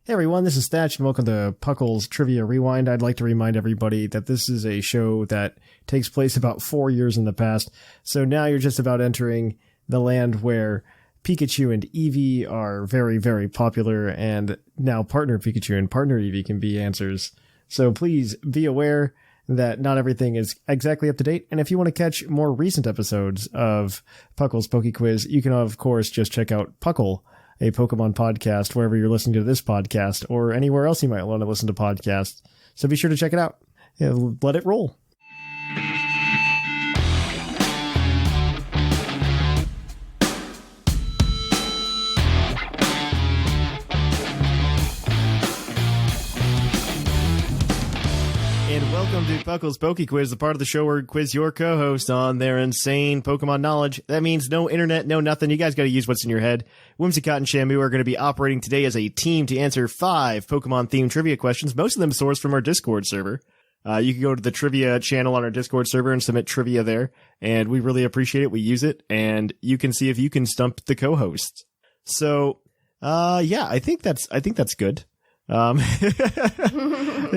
Hey everyone, this is Thatch and welcome to PUCL's Trivia Rewind. I'd like to remind everybody that this is a show that takes place about 4 years in the past, so now you're just about entering the land where Pikachu and Eevee are very, very popular, and now Partner Pikachu and Partner Eevee can be answers. So please be aware that not everything is exactly up to date, and if you want to catch more recent episodes of PUCL's PokeQuiz, you can of course just check out PUCL, a Pokemon podcast, wherever you're listening to this podcast, or anywhere else you might want to listen to podcasts. So be sure to check it out. Yeah, let it roll. And welcome to PUCL's PokeQuiz, the part of the show where we quiz your co-host on their insane Pokemon knowledge. That means no internet, no nothing. You guys got to use what's in your head. Whimsicott and Shamu are going to be operating today as a team to answer 5 Pokemon-themed trivia questions, most of them sourced from our Discord server. You can go to the trivia channel on our Discord server and submit trivia there, and we really appreciate it. We use it, and you can see if you can stump the co-host. So, yeah, I think that's good. I think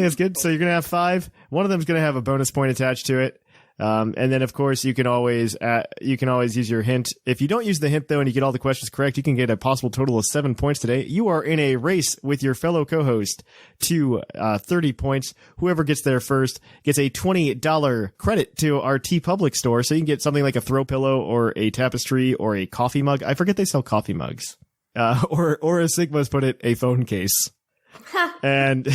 that's good. So you're going to have 5. One of them is going to have a bonus point attached to it. And then of course you can always use your hint. If you don't use the hint though, and you get all the questions correct, you can get a possible total of 7 points today. You are in a race with your fellow co-host to 30 points. Whoever gets there first gets a $20 credit to our TeePublic store. So you can get something like a throw pillow or a tapestry or a coffee mug. I forget they sell coffee mugs. Or as Sigma's put it, a phone case. And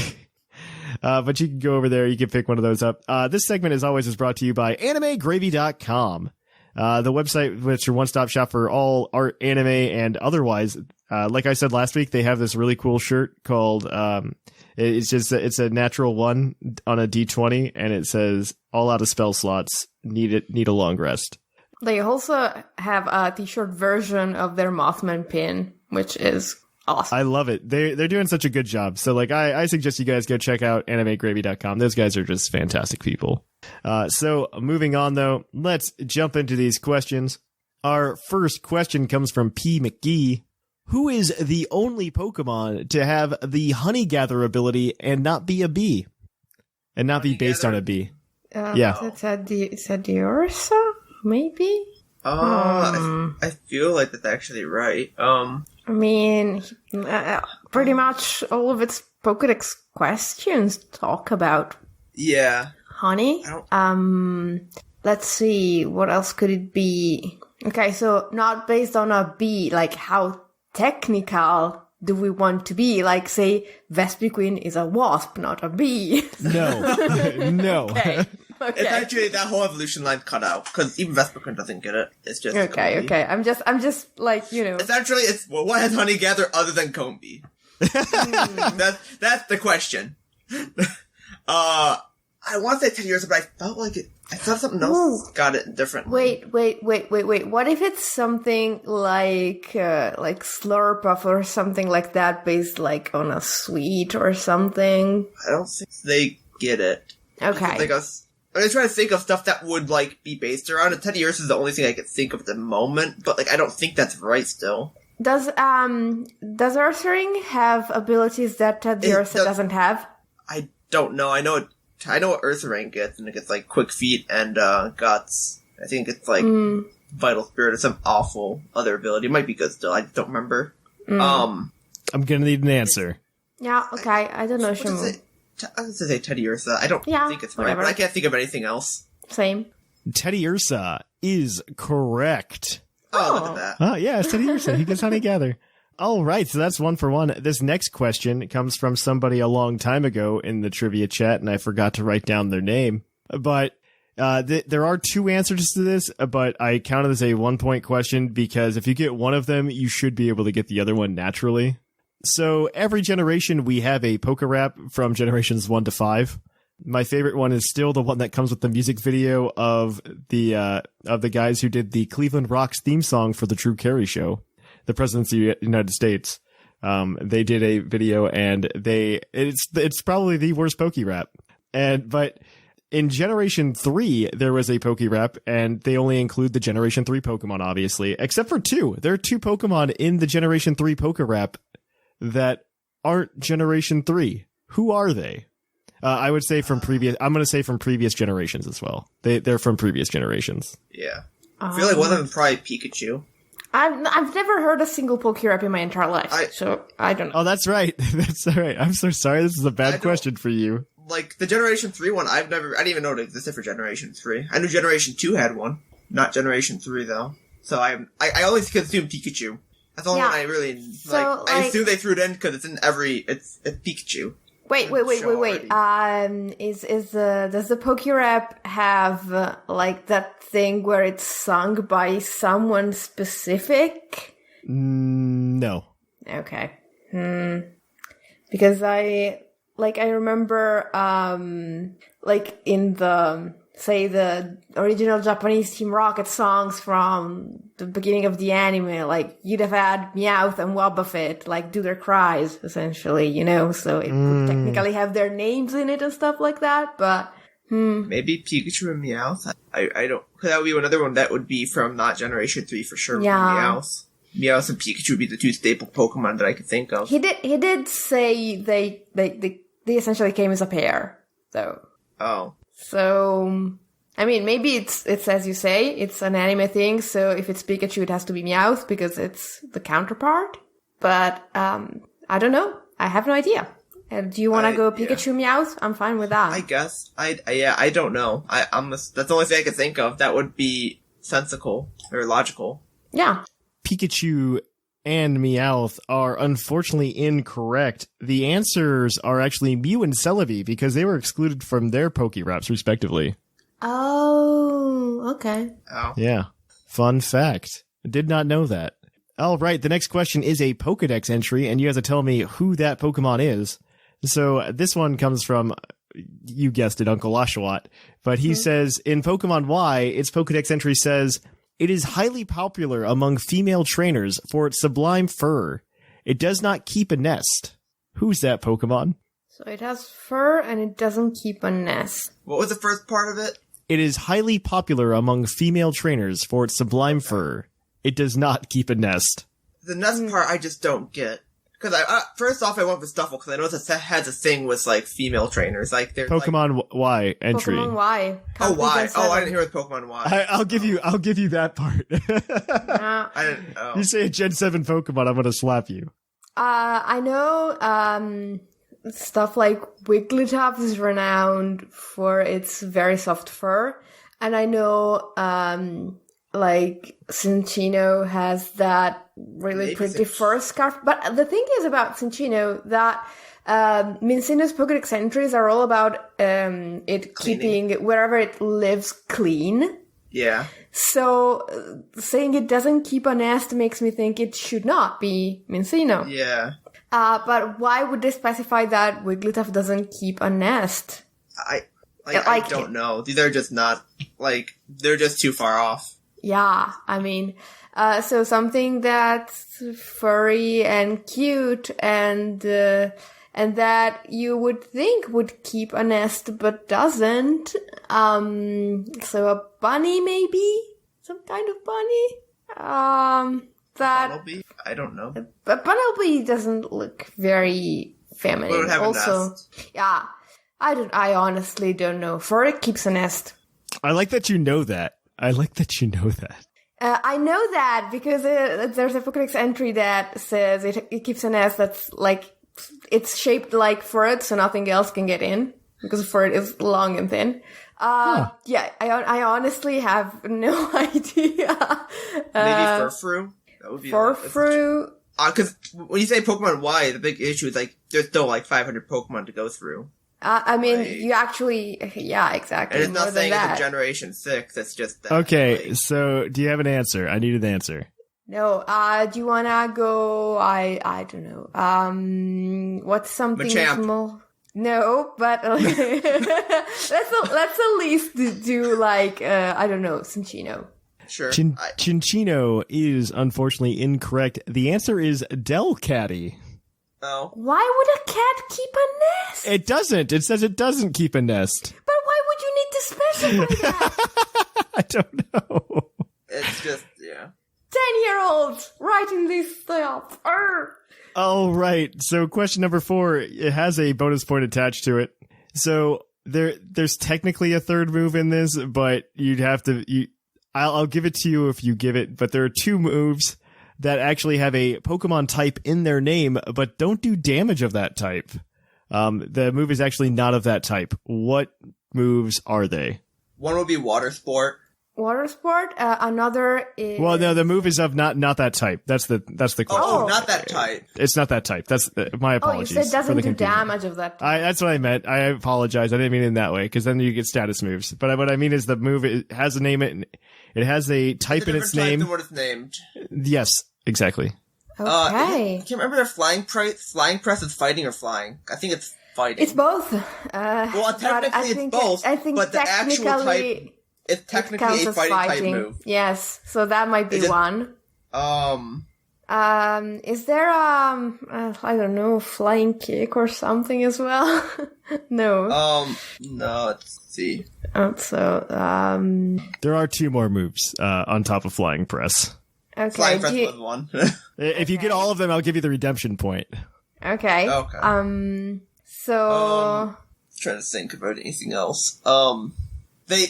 but you can go over there, you can pick one of those up. This segment, as always, is brought to you by AnimeGravy.com, the website which is your one-stop shop for all art, anime, and otherwise. Like I said last week, they have this really cool shirt called it's a natural 1 on a D20, and it says all out of spell slots, need a long rest. They also have a t-shirt version of their Mothman pin, which is awesome. I love it. They're doing such a good job. So like I suggest you guys go check out AnimeGravy.com. Those guys are just fantastic people. So moving on though, let's jump into these questions. Our first question comes from P. McGee. Who is the only Pokemon to have the Honey Gather ability and not be a bee? And not be based on a bee? Yeah. Is that the Ursa? Maybe? I feel like that's actually right. I mean, pretty much all of its Pokédex questions talk about honey. Let's see, what else could it be? Okay, so not based on a bee, like how technical do we want to be? Like, say, Vespiquen is a wasp, not a bee. No. No. Okay. It's actually that whole evolution line cut out, because even Vespiquen doesn't get it. It's just okay. I'm just like, you know. Essentially, what has Honey Gather other than Combi? That's the question. I want to say 10 years, but I felt like I thought something else got it differently. Wait. What if it's something like Slurpuff or something like that, based like on a sweet or something? I don't think they get it. Okay. I'm trying to think of stuff that would, like, be based around it. 10 years is the only thing I can think of at the moment, but, like, I don't think that's right still. Does Ursaring have abilities that the Ursa doesn't have? I don't know. I know what Ursaring gets, and it gets, like, Quick Feet and, Guts. I think it's, like, Vital Spirit or some awful other ability. It might be good still. I just don't remember. I'm gonna need an answer. Yeah, okay. I don't know, Shamu. I was going to say Teddy Ursa. I don't think it's right, but I can't think of anything else. Same. Teddy Ursa is correct. Oh, look at that. Oh, yeah, it's Teddy Ursa. He gets Honey Gather. All right, so that's 1 for 1. This next question comes from somebody a long time ago in the trivia chat, and I forgot to write down their name. But there are 2 answers to this, but I count it as a 1-point question because if you get one of them, you should be able to get the other one naturally. So every generation we have a Poke Rap from generations 1 to 5. My favorite one is still the one that comes with the music video of the guys who did the Cleveland Rocks theme song for the Drew Carey Show, the Presidents of the United States. They did a video and it's probably the worst Poke Rap. But in Generation 3, there was a Poke Rap, and they only include the Generation 3 Pokemon, obviously, except for 2. There are 2 Pokemon in the Generation 3 Poke Rap that aren't Generation 3. Who are they? I would say from previous... I'm going to say from previous generations as well. They're from previous generations. Yeah. I feel like one of them is probably Pikachu. I've never heard a single Pokerap in my entire life, so I don't know. Oh, that's right. That's all right. I'm so sorry. This is a bad question for you. Like, the Generation 3 one, I didn't even know it existed for Generation 3. I knew Generation 2 had one. Not Generation 3, though. So I only consume Pikachu. That's the only one I really, I assume they threw it in because it's in it's Pikachu. Wait. Does the Pokerap have, like, that thing where it's sung by someone specific? No. Okay. Because I remember, like, in the original Japanese Team Rocket songs from the beginning of the anime, like, you'd have had Meowth and Wobbuffet, like, do their cries, essentially, you know, so it would technically have their names in it and stuff like that, but, Maybe Pikachu and Meowth? I don't, because that would be another one that would be from not Generation 3 for sure. Yeah. Meowth. Meowth and Pikachu would be the two staple Pokemon that I could think of. He did say they essentially came as a pair, though. Oh. So, I mean, maybe it's as you say, it's an anime thing, so if it's Pikachu, it has to be Meowth, because it's the counterpart. But, I don't know. I have no idea. Do you want to go Pikachu Meowth? I'm fine with that. I guess. I don't know. That's the only thing I could think of. That would be sensical, or logical. Yeah. Pikachu and Meowth are unfortunately incorrect. The answers are actually Mew and Celebi because they were excluded from their Pokeraps, respectively. Oh, okay. Oh. Yeah. Fun fact. Did not know that. All right, the next question is a Pokedex entry, and you have to tell me who that Pokemon is. So this one comes from, you guessed it, Uncle Oshawott. But he says, in Pokemon Y, its Pokedex entry says... It is highly popular among female trainers for its sublime fur. It does not keep a nest. Who's that Pokemon? So it has fur and it doesn't keep a nest. What was the first part of it? It is highly popular among female trainers for its sublime fur. It does not keep a nest. The nest part I just don't get. Because first off, I went with Stuffle because I know it has a thing with like female trainers. Like there's Pokemon Y entry. Pokemon Y. Oh, Y. Oh, I didn't hear with Pokemon Y. I'll give you that part. I didn't. Oh. You say a Gen 7 Pokemon, I'm gonna slap you. I know stuff like Wigglytuff is renowned for its very soft fur, and I know like Cinccino has that really pretty fur scarf. But the thing is about Cinccino that Minccino's Pokédex entries are all about it keeping wherever it lives clean. Yeah. So saying it doesn't keep a nest makes me think it should not be Minccino. Yeah. But why would they specify that Wigglytuff doesn't keep a nest? I don't know. These are just not, like, they're just too far off. Yeah, I mean, so something that's furry and cute and that you would think would keep a nest but doesn't. So a bunny maybe? Some kind of bunny? Bunnelby? I don't know. But Bunnelby doesn't look very feminine. But it would have also, a nest. Yeah. I honestly don't know. Furry keeps a nest. I like that you know that. I know that because there's a Pokédex entry that says it keeps a nest that's like, it's shaped like Furret, so nothing else can get in because Furret is long and thin. Yeah, I honestly have no idea. Maybe Furfrou? That would be Furfrou. Because when you say Pokemon Y, the big issue is like there's still like 500 Pokemon to go through. I mean, you actually, yeah, exactly. And it's not saying it's a Generation 6, it's just that. Okay, like, so do you have an answer? I need an answer. No, do you wanna go, I don't know, what's something Machamp. small? No, but let's at least do like, I don't know, Cinccino. Sure. Cinccino is unfortunately incorrect. The answer is Delcatty. Oh. Why would a cat keep a nest? It doesn't. It says it doesn't keep a nest. But why would you need to specify that? I don't know. It's just, yeah. 10-year-olds writing this stuff. Oh, right. So question number 4, it has a bonus point attached to it. So there's technically a third move in this, but you'd have to... I'll give it to you if you give it, but there are 2 moves that actually have a Pokemon type in their name, but don't do damage of that type. The move is actually not of that type. What moves are they? One would be Water Sport. Water Sport. Another is... Well, no, the move is of not that type. That's the question. Oh, not that type. It's not that type. That's my apologies. Oh, you said it doesn't do confusion. damage of that type. That's what I meant. I apologize. I didn't mean it in that way, because then you get status moves. But what I mean is the move, it has a name, it has a type in its name. Than what it's named. Yes, exactly. Okay. I can't remember their flying press is fighting or flying. I think it's fighting. It's both. Well, technically it's both, but the actual type... It's technically a fighting type move. Yes, so that might be one. Is there I don't know, flying kick or something as well? No. No, let's see. So, there are 2 more moves on top of flying press. Okay. Flying press was one. If you get all of them, I'll give you the redemption point. Okay. So trying to think about anything else. They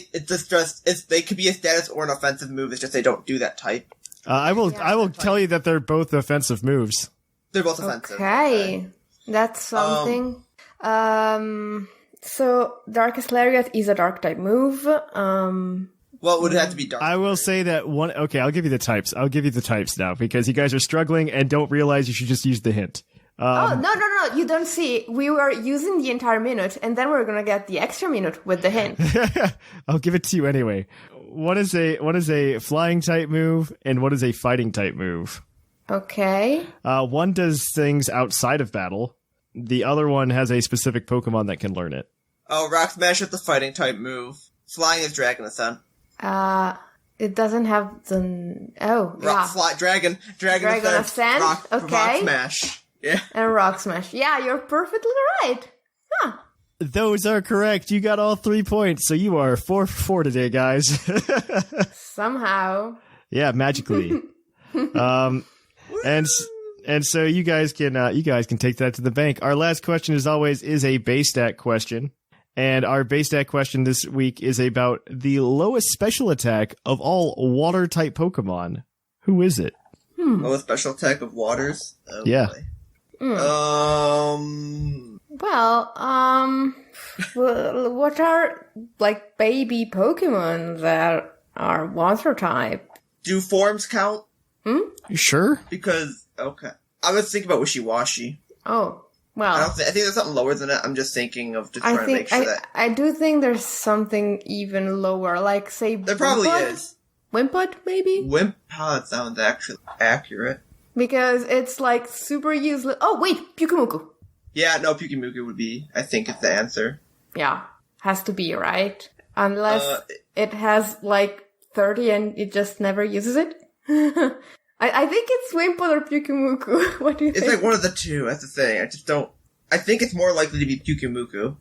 could be a status or an offensive move. It's just they don't do that type. I will tell you that they're both offensive moves. They're both offensive. Okay. That's something. So Darkest Lariat is a dark type move. Well, it would have to be dark. I will say that one. Okay, I'll give you the types. I'll give you the types now because you guys are struggling and don't realize you should just use the hint. No, you don't see. We were using the entire minute, and then we're gonna get the extra minute with the hint. I'll give it to you anyway. What is a flying type move, and what is a fighting type move? Okay. One does things outside of battle. The other one has a specific Pokemon that can learn it. Oh, Rock Smash is the fighting type move. Flying is Dragon Ascent. It doesn't have the... Oh, Dragon Ascent. Rock Smash. Yeah. And Rock Smash. Yeah, you're perfectly right. Huh. Those are correct. You got all 3 points, so you are 4 for 4 today, guys. Somehow. Yeah, magically. And so you guys can take that to the bank. Our last question, as always, is a base stat question. And our base stat question this week is about the lowest special attack of all water-type Pokemon. Who is it? Lowest special attack of waters? Oh, yeah. Boy. What are, like, baby Pokemon that are water type? Do forms count? You sure? Because, okay. I was thinking about Wishiwashi. Oh, well. I think there's something lower than it. I'm just thinking of just trying to make sure that... I do think there's something even lower, like, say... There probably is. Wimpod, maybe? Wimpod sounds actually accurate. Because it's, like, super useless... Oh, wait! Pyukumuku! Yeah, no, Pyukumuku would be, I think, is the answer. Yeah. Has to be, right? Unless it has, like, 30 and it just never uses it? I think it's Wimpod or Pyukumuku. What do you think? It's like one of the two, that's the thing. I just don't... I think it's more likely to be Pyukumuku.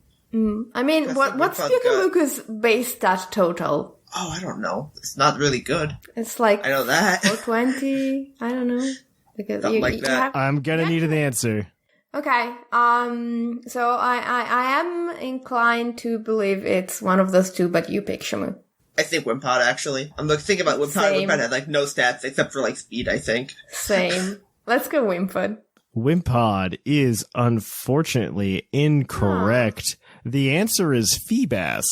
I mean, what's Pyukumuku's base stat total? Oh, I don't know. It's not really good. It's like... I know that. 420? I don't know. Because something like that. I'm gonna need an answer. Okay, so I am inclined to believe it's one of those two, but you pick Shamu. I think Wimpod, actually. I'm thinking about Wimpod. Same. Wimpod had, like, no stats except for, like, speed, I think. Same. Let's go Wimpod. Wimpod is unfortunately incorrect. The answer is Feebas.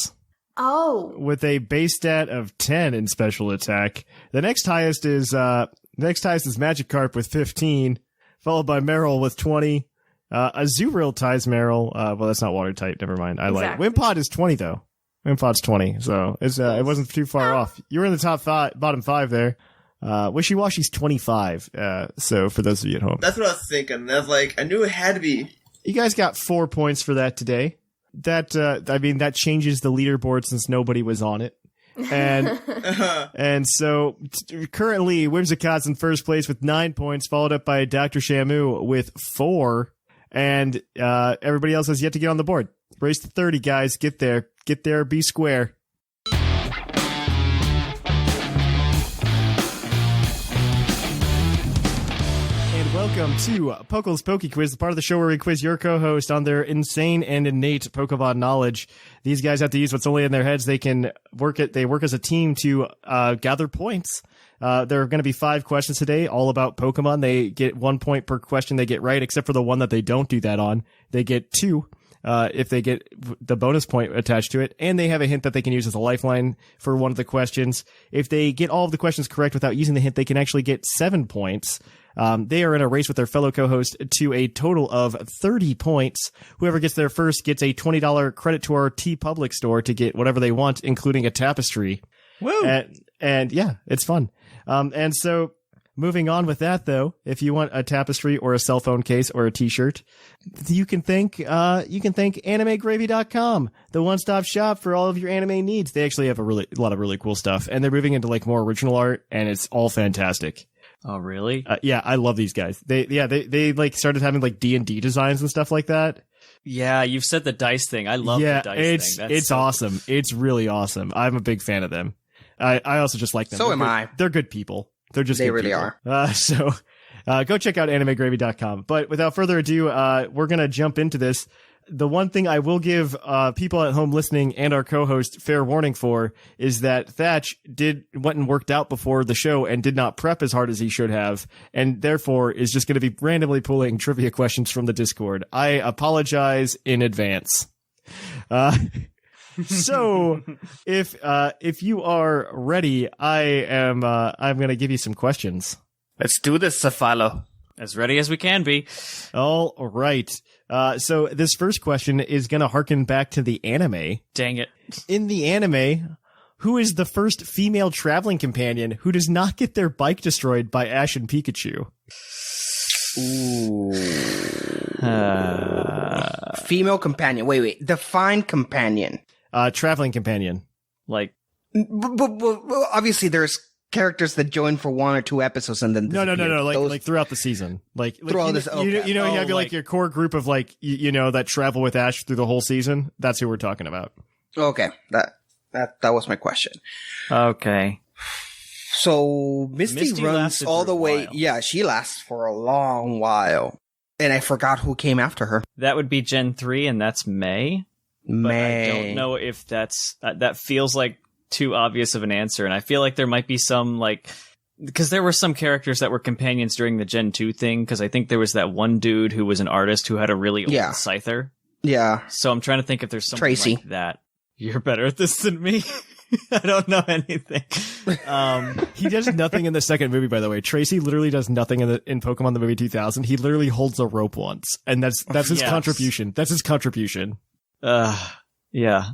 Oh. With a base stat of 10 in special attack. The next highest is Magikarp with 15, followed by Marill with 20. Azurill ties Marill. Well, that's not water type. Never mind. I lied. Wimpod is 20 though. Wimpod's 20, so it wasn't too far off. You were in the top bottom 5 there. Wishiwashi's 25. So for those of you at home, that's what I was thinking. I was like, I knew it had to be. You guys got 4 points for that today. That changes the leaderboard since nobody was on it. And so currently Whimsicott's in first place with 9 points, followed up by Dr. Shamu with 4, and everybody else has yet to get on the board. Race to 30, guys. Get there, be square. welcome to PokeQuiz PokeQuiz, the part of the show where we quiz your co-host on their insane and innate Pokemon knowledge. These guys have to use what's only in their heads. They work as a team to gather points. There are going to be 5 questions today, all about Pokemon. They get 1 point per question they get right, except for the one that they don't do that on. They get 2 if they get the bonus point attached to it, and they have a hint that they can use as a lifeline for one of the questions. If they get all of the questions correct without using the hint, they can actually get 7 points. They are in a race with their fellow co-host to a total of 30 points. Whoever gets there first gets a $20 credit to our TeePublic store to get whatever they want, including a tapestry. Woo! And yeah, it's fun. And so moving on with that, though, if you want a tapestry or a cell phone case or a t-shirt, you can thank AnimeGravy.com, the one-stop shop for all of your anime needs. They actually have a lot of really cool stuff, and they're moving into like more original art, and it's all fantastic. Oh, really? Yeah, I love these guys. They like started having like D&D designs and stuff like that. Yeah, you've said the dice thing. I love the dice thing. It's awesome. It's really awesome. I'm a big fan of them. I also just like them. So am I. They're good people. They really are. So go check out AnimeGravy.com. But without further ado, we're going to jump into this. The one thing I will give people at home listening and our co-host fair warning for is that Thatch went and worked out before the show and did not prep as hard as he should have, and therefore is just going to be randomly pulling trivia questions from the Discord. I apologize in advance. So if you are ready, I'm going to give you some questions. Let's do this, Seth Vilo. As ready as we can be. All right. So this first question is going to harken back to the anime. Dang it. In the anime, who is the first female traveling companion who does not get their bike destroyed by Ash and Pikachu? Ooh. Female companion. Wait. Define companion. Traveling companion. Like, but obviously there's characters that join for 1 or 2 episodes and then disappear. No. Like throughout the season. Like throughout this. Okay. You have like your core group of like that travel with Ash through the whole season. That's who we're talking about. Okay, that was my question. Okay. So Misty runs all the way. Yeah, she lasts for a long while, and I forgot who came after her. That would be Gen 3, and that's May. But I don't know if that's that feels like too obvious of an answer, and I feel like there might be some like, because there were some characters that were companions during the Gen 2 thing, because I think there was that one dude who was an artist who had a really old Scyther. Yeah. So I'm trying to think if there's something Tracy. like that. You're better at this than me. I don't know anything. He does nothing in the second movie, by the way. Tracy literally does nothing in Pokemon the movie 2000. He literally holds a rope once, and that's his contribution. That's his contribution. Yeah.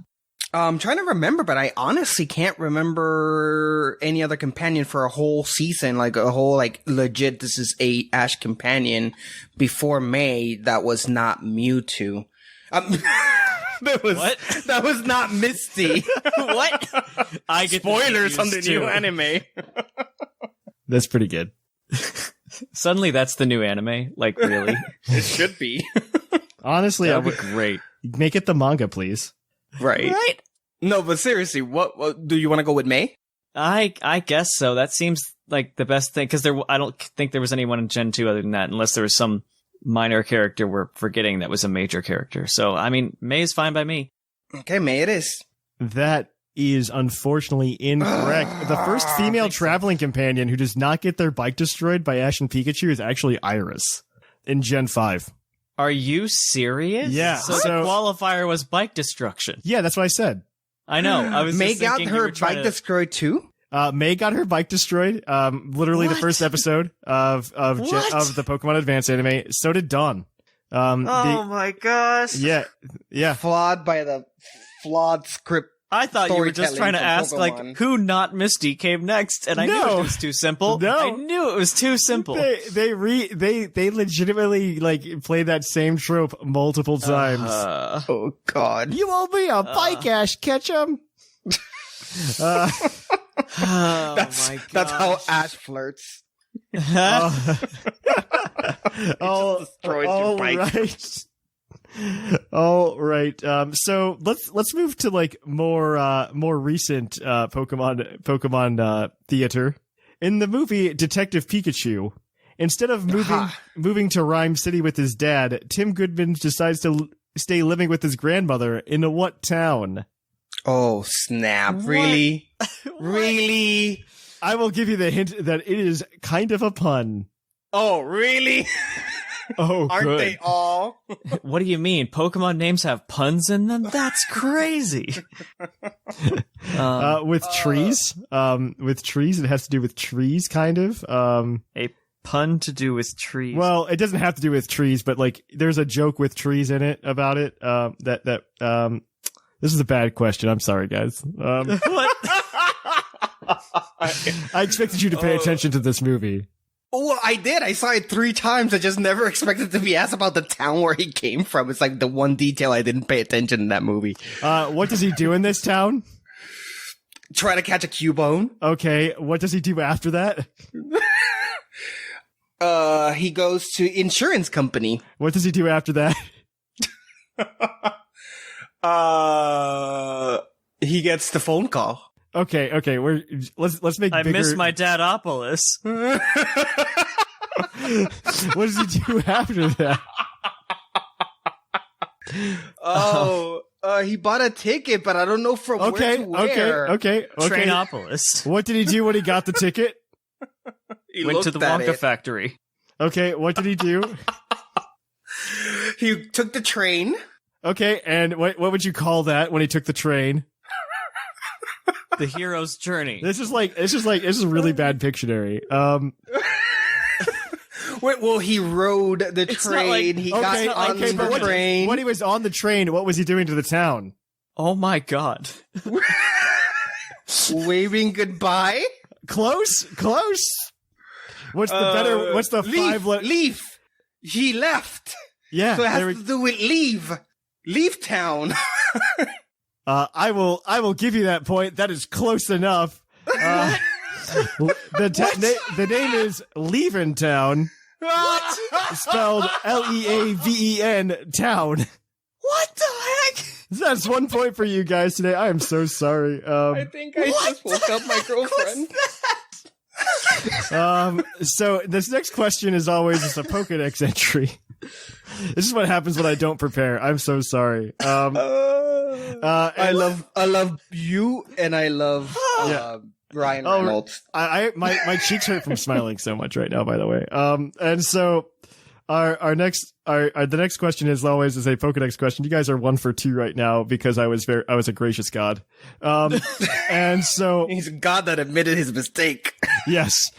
I'm trying to remember, but I honestly can't remember any other companion for a whole season, like a whole, like, legit, this is a Ash companion before May that was not Mewtwo. That was not Misty. What? I get spoilers on the new anime. That's pretty good. Suddenly that's the new anime? Like, really? It should be. Honestly, that would be great. Make it the manga, please. Right. No, but seriously, what do you want to go with May? I guess so. That seems like the best thing, because I don't think there was anyone in Gen 2 other than that, unless there was some minor character we're forgetting that was a major character. So, I mean, May is fine by me. Okay, May it is. That is unfortunately incorrect. The first female traveling companion who does not get their bike destroyed by Ash and Pikachu is actually Iris in Gen 5. Are you serious? Yeah. So the qualifier was bike destruction. Yeah, that's what I said. I know. I was May got her bike destroyed too? May got her bike destroyed. Literally the first episode of the Pokemon Advance anime. So did Dawn. My gosh. Yeah. Flawed by the flawed script. I thought you were just trying to ask, Pokemon. like, who not Misty came next, and I knew it was too simple. No. I knew it was too simple. They legitimately like play that same trope multiple times. Oh God! You owe me a bike, Ash Ketchum. Oh my god! That's how Ash flirts. Destroys your bike. Right. All right. So let's move to like more recent Pokemon theater. In the movie Detective Pikachu, Instead of moving to Rhyme City with his dad, Tim Goodman decides to stay living with his grandmother in what town? Oh, snap. Really? Really? I will give you the hint that it is kind of a pun. Oh, really? Oh, Aren't good. they all? What do you mean? Pokemon names have puns in them? That's crazy. With trees? With trees? It has to do with trees, kind of. A pun to do with trees. Well, it doesn't have to do with trees, but like there's a joke with trees in it about it. This is a bad question. I'm sorry, guys. What? I expected you to pay attention to this movie. Well, I did. I saw it 3 times. I just never expected to be asked about the town where he came from. It's like the one detail I didn't pay attention in that movie. What does he do in this town? Try to catch a Cubone. Okay, what does he do after that? He goes to insurance company. What does he do after that? He gets the phone call. Okay, let's make I bigger. miss my Dadopolis. What does he do after that? He bought a ticket, but I don't know from where to where. Okay. Trainopolis. What did he do when he got the ticket? He Went to the Wonka factory. Okay, what did he do? He took the train. Okay, and what would you call that when he took the train? The hero's journey. This is really bad Pictionary. Wait, well, he rode the train. He got on the train. When he was on the train, what was he doing to the town? Oh my god. Waving goodbye. Close. What's the Leave. He left. Yeah. So it has to do with leave. Leave town. I will give you that point. That is close enough. The name is Leaven Town. What? Spelled Leaven Town. What the heck? That's 1 point for you guys today. I am so sorry. I think I just woke up my girlfriend. So this next question is always just a Pokedex entry. This is what happens when I don't prepare. I'm so sorry. I love you, and I love Ryan Reynolds. My cheeks hurt from smiling so much right now, by the way. And so the next question is always a Pokedex question. You guys are 1 for 2 right now because I was a gracious god. And so he's a god that admitted his mistake. Yes.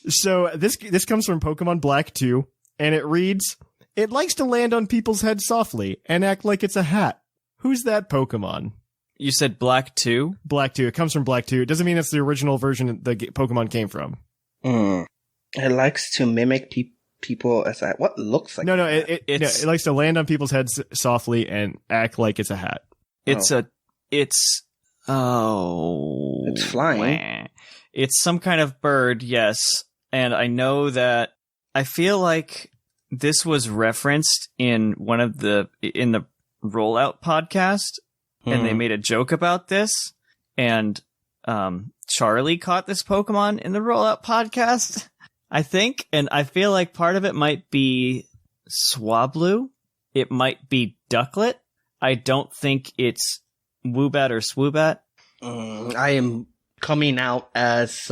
So this comes from Pokemon Black 2, and it reads, "It likes to land on people's heads softly and act like it's a hat. Who's that Pokemon?" You said Black 2? Black 2. It comes from Black 2. It doesn't mean it's the original version the Pokemon came from. It likes to mimic people as a... What looks like it likes to land on people's heads softly and act like it's a hat. It's flying. It's some kind of bird, yes. And I know that I feel like this was referenced in the Rollout podcast, and they made a joke about this, and Charlie caught this Pokemon in the Rollout podcast, I think, and I feel like part of it might be Swablu. It might be Ducklet. I don't think it's Woobat or Swoobat. I am coming out as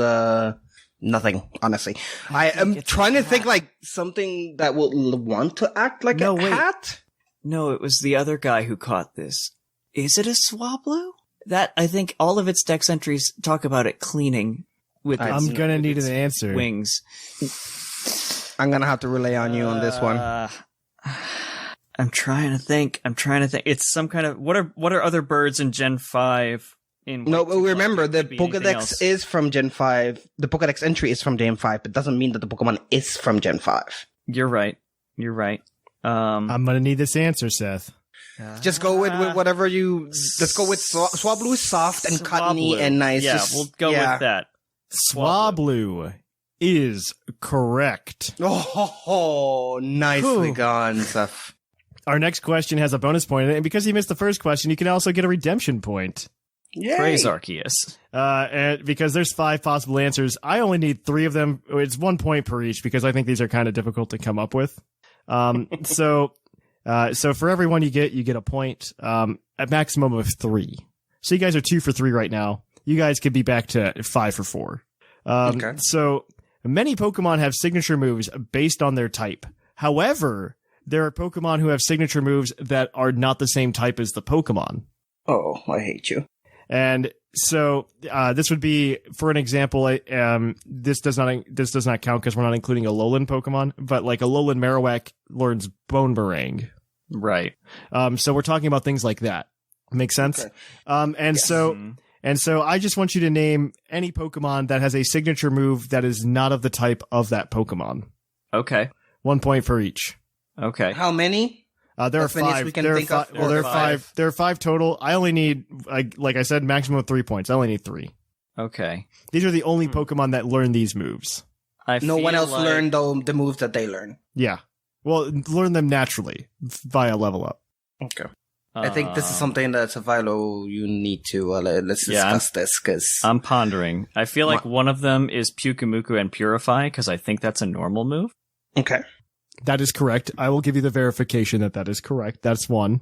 nothing, honestly. I am trying to think like something that will want to act like a hat. No, it was the other guy who caught this. Is it a Swablu? That, I think all of its dex entries talk about it cleaning with its, I'm gonna need an answer. Wings. I'm gonna have to rely on you on this one. I'm trying to think. It's some kind of, what are other birds in Gen 5? No, but remember, the Pokedex is from Gen 5. The Pokedex entry is from Gen 5, but doesn't mean that the Pokemon is from Gen 5. You're right. I'm gonna need this answer, Seth. Just go with whatever you... Let's go with Swablu is soft and cottony and nice. Yeah, we'll go with that. Swablu is correct. Oh, nicely gone, Seth. Our next question has a bonus point in it, and because he missed the first question, you can also get a redemption point. Yay. Praise Arceus. And because there's 5 possible answers, I only need 3 of them. It's 1 point per each because I think these are kind of difficult to come up with. So for every one you get a point, a maximum of 3. So you guys are 2 for 3 right now. You guys could be back to 5 for 4. Okay. So many Pokemon have signature moves based on their type. However, there are Pokemon who have signature moves that are not the same type as the Pokemon. Oh, I hate you. And so this would be, for an example, this does not count because we're not including a Alolan Pokemon, but like a Alolan Marowak learns Bone Barang. Right. So we're talking about things like that. Make sense? Okay. So I just want you to name any Pokemon that has a signature move that is not of the type of that Pokemon. Okay. 1 point for each. Okay. How many? There are As many as 5. we can There are think of, 5. Well, there are 5. There are 5 total. I only need, like I said, maximum of 3 points. I only need 3. Okay. These are the only Pokemon that learn these moves. No one else learned the moves that they learn. Yeah. Well, learn them naturally via level up. Okay. I think this is something that Vilo, you need to let's discuss this because I'm pondering. I feel like one of them is Pyukumuku and Purify because I think that's a normal move. Okay. That is correct. I will give you the verification that is correct. That's one.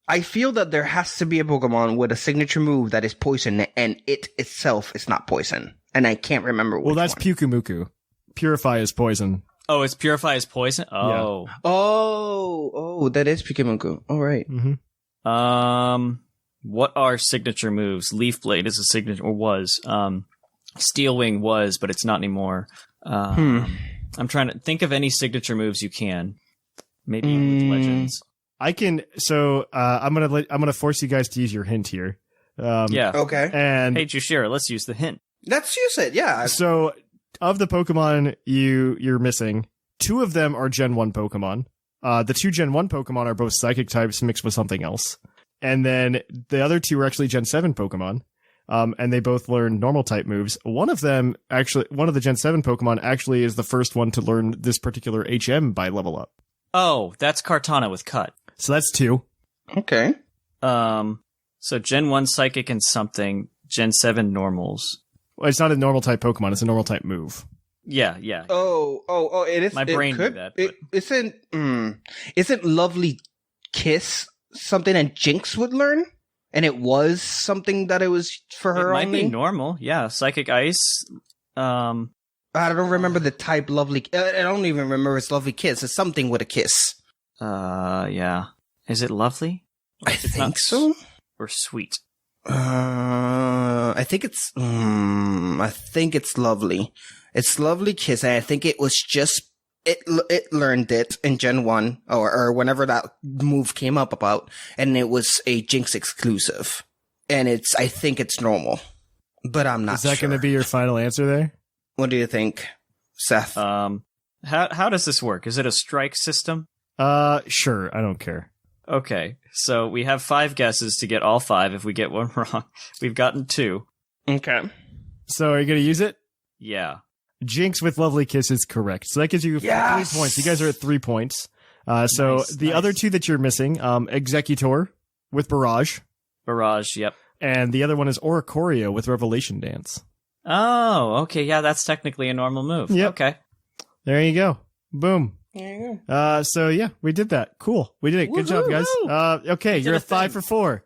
I feel that there has to be a Pokemon with a signature move that is poison and it itself is not poison. And I can't remember which Well, that's one. Pyukumuku. Purify is poison. Oh, it's Purify is poison? Oh. Yeah. Oh, that is Pyukumuku. All right. Mm-hmm. What are signature moves? Leaf Blade is a signature, or was. Steel Wing was, but it's not anymore. I'm trying to think of any signature moves you can. Maybe with Legends. I can. So I'm gonna force you guys to use your hint here. Yeah. Okay. And Hey, Jushiro, let's use the hint. Let's use it. Yeah. so of the Pokemon you're missing, 2 of them are Gen 1 Pokemon. The 2 Gen 1 Pokemon are both Psychic types mixed with something else. And then the other 2 are actually Gen 7 Pokemon. And they both learn normal type moves. One of the Gen 7 Pokemon actually is the first one to learn this particular HM by level up. Oh, that's Kartana with Cut. So that's 2. Okay. So Gen 1 Psychic and something, Gen 7 Normals. Well, it's not a normal type Pokemon, it's a normal type move. Yeah. Oh, it is. My brain knew that, but- Isn't Lovely Kiss something that Jinx would learn? And it was something that it was for her It might only? be normal. Yeah, Psychic Ice. I don't remember the type Lovely... I don't even remember it's Lovely Kiss. It's something with a kiss. Yeah. Is it lovely? I think so. Or sweet? I think it's Lovely. It's Lovely Kiss. And I think it was just... It learned it in Gen 1, or whenever that move came up about, and it was a Jinx exclusive. And I think it's normal. But I'm not sure. Is that going to be your final answer there? What do you think, Seth? How does this work? Is it a strike system? Sure. I don't care. Okay, so we have 5 guesses to get all 5. If we get one wrong, we've gotten 2. Okay. So are you going to use it? Yeah. Jinx with Lovely Kiss is correct. So that gives you 3 points. You guys are at 3 points. So the other 2 that you're missing, Executor with Barrage. Barrage, yep. And the other one is Oricorio with Revelation Dance. Oh, okay, yeah, that's technically a normal move. Yep. Okay. There you go. Boom. There you go. So yeah, we did that. Cool. We did it. Good job, guys. Okay, you're at 5 for 4.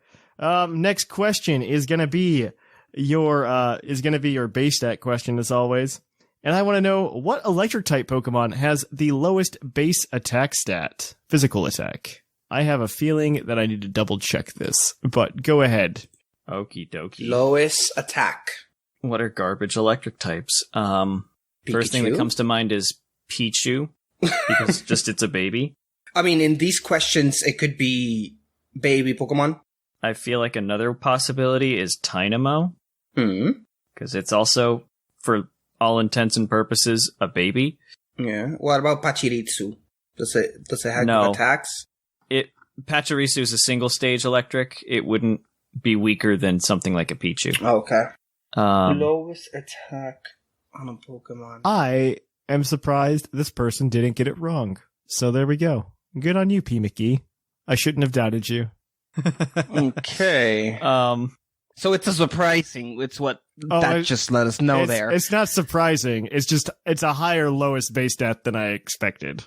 Next question is gonna be your base stat question as always. And I want to know what electric type Pokemon has the lowest base attack stat, physical attack. I have a feeling that I need to double check this, but go ahead. Okie dokie. Lowest attack. What are garbage electric types? First thing that comes to mind is Pichu, because it's a baby. I mean, in these questions, it could be baby Pokemon. I feel like another possibility is Tynamo, because it's also, for all intents and purposes, a baby. Yeah. What about Pachirisu? Does it have No. attacks? Pachirisu is a single stage electric. It wouldn't be weaker than something like a Pichu. Okay. Um, Lowest attack on a Pokemon. I am surprised this person didn't get it wrong. So there we go. Good on you, P. McGee. I shouldn't have doubted you. Okay. So it's a surprising. It's what that just let us know there. It's not surprising. It's just it's a higher lowest base stat than I expected.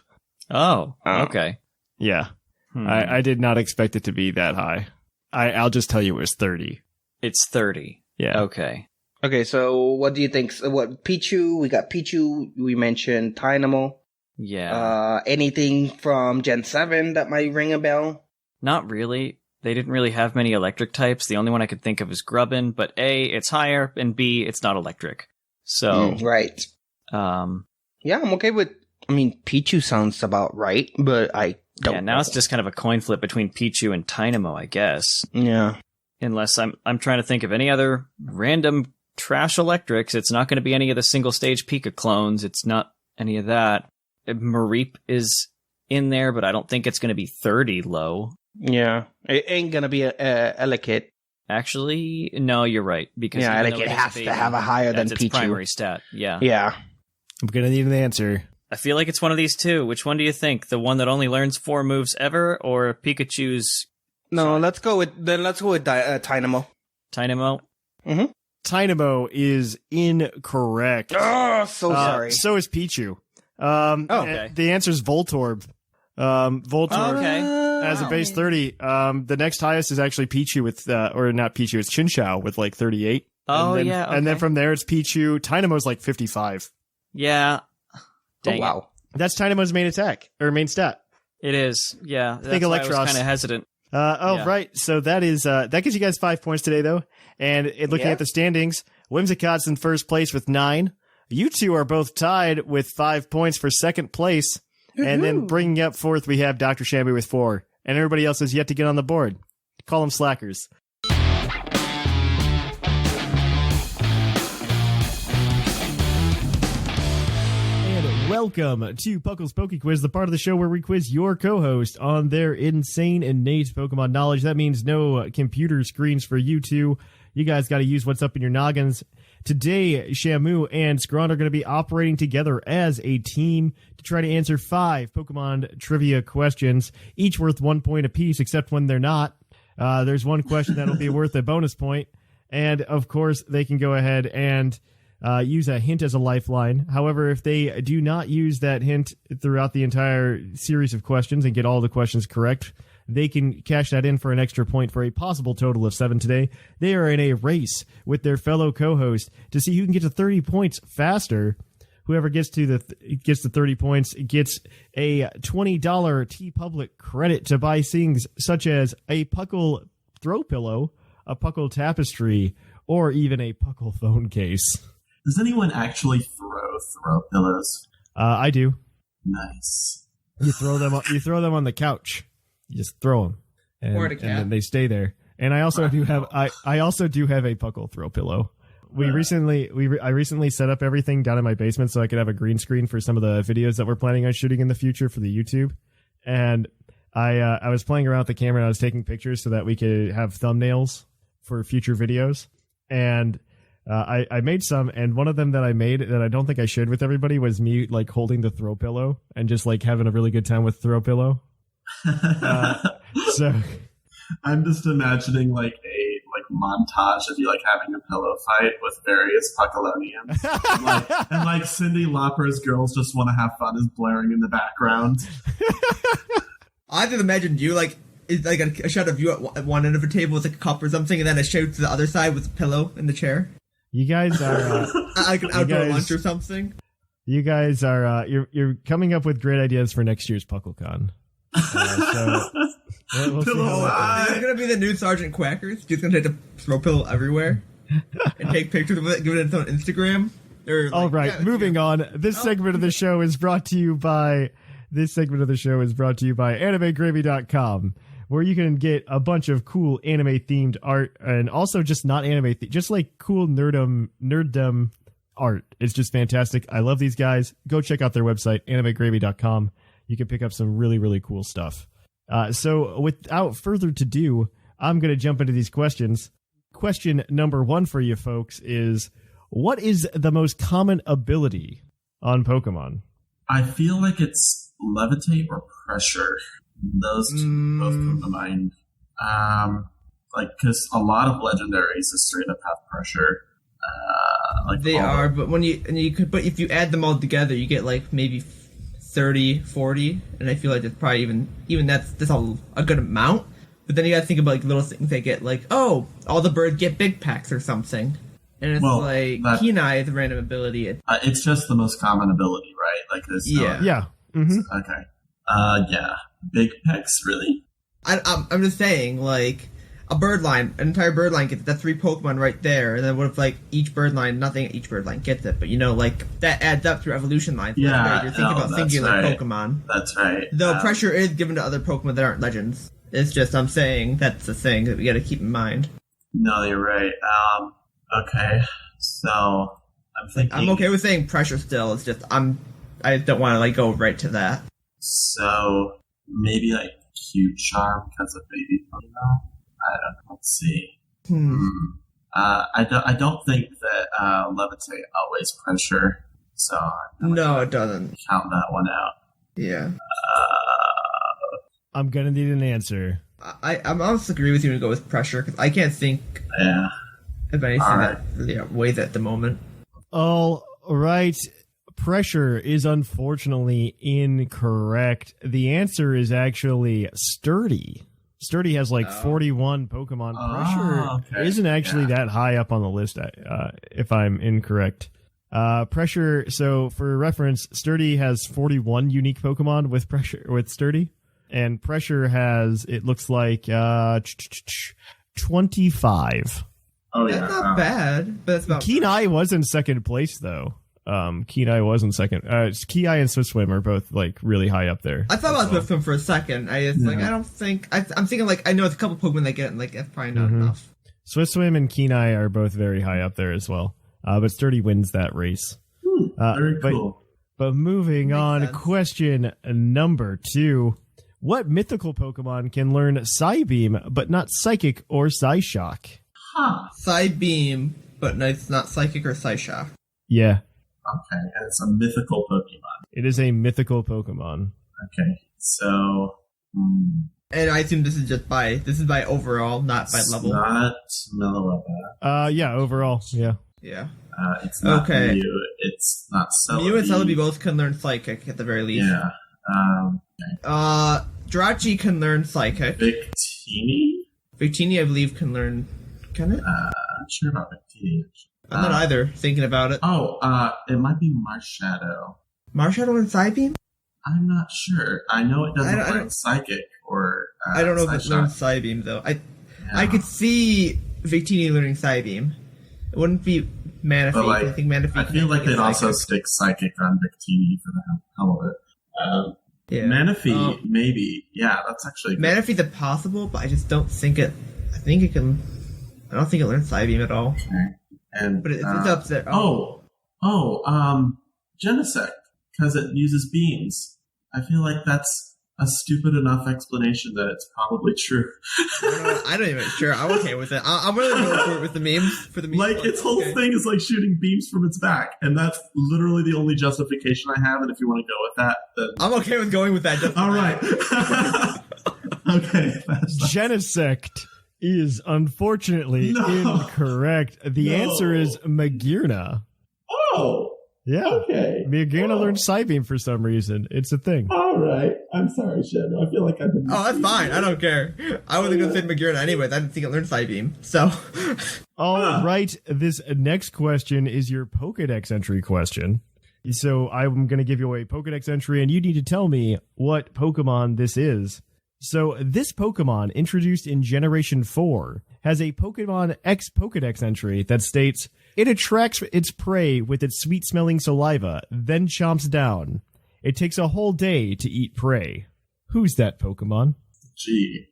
Oh. Okay. Yeah. I did not expect it to be that high. I'll just tell you it was 30. It's 30. Yeah. Okay. Okay, so what do you think? So what Pichu? We got Pichu. We mentioned Tynamo. Yeah. Anything from Gen 7 that might ring a bell? Not really. They didn't really have many electric types. The only one I could think of is Grubbin, but A, it's higher, and B, it's not electric. So right. Yeah, I'm okay with. I mean, Pichu sounds about right, but I don't. Yeah, now it's just kind of a coin flip between Pichu and Tynamo, I guess. Yeah. Unless I'm trying to think of any other random trash electrics. It's not going to be any of the single stage Pika clones. It's not any of that. Mareep is in there, but I don't think it's going to be 30 low. Yeah, it ain't gonna be a Elekid. Actually, no, you're right. Because Elekid has to have a higher than Pichu. Its primary stat. Yeah. Yeah. I'm gonna need an answer. I feel like it's one of these two. Which one do you think? The one that only learns 4 moves ever, or Pikachu's? No, let's go with Tynamo. Tynamo. Mm-hmm. Tynamo is incorrect. Oh, so sorry. So is Pichu. Okay. The answer is Voltorb. Voltorb has a base 30. The next highest is actually Pichu with, or not Pichu, it's Chinchou with like 38. Oh, and then, yeah. Okay. And then from there it's Pichu. Tynamo's like 55. Yeah. Dang wow. That's Tynamo's main attack, or main stat. It is. Yeah. I think Electros. I was kind of hesitant. Yeah. Right. So that is, that gives you guys 5 points today though. And looking at the standings, Whimsicott's in first place with 9. You two are both tied with 5 points for second place. And then bringing up fourth, we have Dr. Shamu with 4. And everybody else has yet to get on the board. Call them slackers. And welcome to PuCL's PokeQuiz, the part of the show where we quiz your co-host on their insane innate Pokemon knowledge. That means no computer screens for you two. You guys got to use what's up in your noggins. Today, Shamu and Zcron are going to be operating together as a team to try to answer 5 Pokemon trivia questions, each worth 1 point apiece, except when they're not. There's one question that'll be worth a bonus point. And, of course, they can go ahead and use a hint as a lifeline. However, if they do not use that hint throughout the entire series of questions and get all the questions correct, they can cash that in for an extra point for a possible total of 7 today. They are in a race with their fellow co-host to see who can get to 30 points faster. Whoever gets to 30 points gets a $20 TeePublic credit to buy things such as a PuCL throw pillow, a PuCL tapestry, or even a PuCL phone case. Does anyone actually throw pillows? I do. Nice. You throw them on the couch. You just throw them, and then they stay there. And I also do have a PuCL throw pillow. I recently set up everything down in my basement so I could have a green screen for some of the videos that we're planning on shooting in the future for the YouTube. And I was playing around with the camera and I was taking pictures so that we could have thumbnails for future videos. And I made some, and one of them that I made that I don't think I shared with everybody was me like holding the throw pillow and just like having a really good time with throw pillow. So I'm just imagining like a montage of you like having a pillow fight with various Puckalonians, and Cyndi Lauper's Girls Just Want to Have Fun is blaring in the background. I just imagined you like a shot of you at one end of a table with like a cup or something, and then a shot to the other side with a pillow in the chair. You guys are like an outdoor lunch or something. You guys are you're coming up with great ideas for next year's PuckleCon. We'll pillow It's gonna be the new Sergeant Quackers. He's gonna take the throw pillow everywhere and take pictures of it, give it on Instagram. All right, moving on. This segment of the show is brought to you by AnimeGravy.com, where you can get a bunch of cool anime themed art, and also just not anime, just like cool nerddom art. It's just fantastic. I love these guys. Go check out their website, AnimeGravy.com. You can pick up some really, really cool stuff. So without further ado, I'm going to jump into these questions. Question number 1 for you folks is, what is the most common ability on Pokemon? I feel like it's levitate or pressure. Those two both come to mind. like, because a lot of legendaries is straight up have pressure. They are, but but if you add them all together, you get like maybe 30, 40, and I feel like it's probably even that's a good amount. But then you gotta think about like little things they get, like, oh, all the birds get big packs or something. And it's Kenai is a random ability. It's just the most common ability, right? Like this. Yeah. Mm-hmm. Okay. Yeah. Big pecs, really? I'm just saying, like, an entire bird line gets it. That's 3 Pokemon right there. And then what if, like, each bird line gets it. But, like, that adds up through evolution lines. Yeah. You're thinking about singular Pokemon. That's right. Though pressure is given to other Pokemon that aren't legends. It's just, I'm saying, that's the thing that we gotta keep in mind. No, you're right. Okay, so I'm thinking... I'm okay with saying pressure still, it's just, I don't want to, like, go right to that. So, maybe, like, Cute Charm because of Baby Pokemon? I don't know, let's see. I don't think that Levitate always pressure, so... No, it doesn't. Count that one out. Yeah. I'm gonna need an answer. I'm also agree with you to go with pressure, because I can't think... Yeah. If anything that really outweighs at the moment. All right. Pressure is unfortunately incorrect. The answer is actually Sturdy. Sturdy has like 41 Pokemon. Pressure isn't actually that high up on the list, if I'm incorrect. Pressure, so for reference, Sturdy has 41 unique Pokemon with Sturdy. And Pressure has, it looks like, 25. Oh, yeah. That's not bad, but it's about... Kenai was in second place, though. Kenai was in second. Kenai and Swift are both, like, really high up there. I thought about Swift for a second. I don't think... I'm thinking, like, I know it's a couple Pokemon that get it, and, like, that's probably not enough. Swift and Kenai are both very high up there as well. But Sturdy wins that race. Very cool. But moving on, question number 2. What mythical Pokemon can learn Psybeam, but not Psychic or Psyshock? Psybeam, but it's not Psychic or Psyshock. Yeah. Okay, and it's a mythical Pokemon. It is a mythical Pokemon. Okay, so... And I assume this is by overall, not by level. Not Meloetta. Yeah, overall, yeah. Yeah. It's not Mew, it's not Celebi. Mew and Celebi both can learn Psychic at the very least. Yeah. Jirachi can learn Psychic. Victini, I believe, can learn... Can it? I'm not sure about Victini. I'm not either, thinking about it. It might be Marshadow. Marshadow and Psybeam? I'm not sure. I know it doesn't learn Psychic or I don't know if it learns Psybeam, though. I could see Victini learning Psybeam. It wouldn't be Manaphy. Like, I think Manaphy... I feel like they'd also stick Psychic on Victini for the hell of it. Yeah. Manaphy, maybe. Yeah, that's actually good. Manaphy's impossible, but I just don't think it... I don't think it learns Psybeam at all. Okay. But it's up there. Genesect, because it uses beams. I feel like that's a stupid enough explanation that it's probably true. I don't even sure. I'm okay with it. I'm really going for it with the memes. For the memes, like its whole thing is like shooting beams from its back, and that's literally the only justification I have. And if you want to go with that, then I'm okay with going with that. All right. Okay. Genesect is unfortunately incorrect. The answer is Magearna. Oh. Yeah. Okay. Magearna learned Psybeam for some reason. It's a thing. All right. I'm sorry, Shamu. I feel like I've been... Oh, that's fine. I don't care. I wasn't going to say Magearna anyways. I didn't think it learned Psybeam. So... All right. This next question is your Pokedex entry question. So I'm going to give you a Pokedex entry, and you need to tell me what Pokemon this is. So this Pokemon, introduced in Generation 4, has a Pokemon X Pokedex entry that states, it attracts its prey with its sweet-smelling saliva, then chomps down. It takes a whole day to eat prey. Who's that Pokemon? Gee.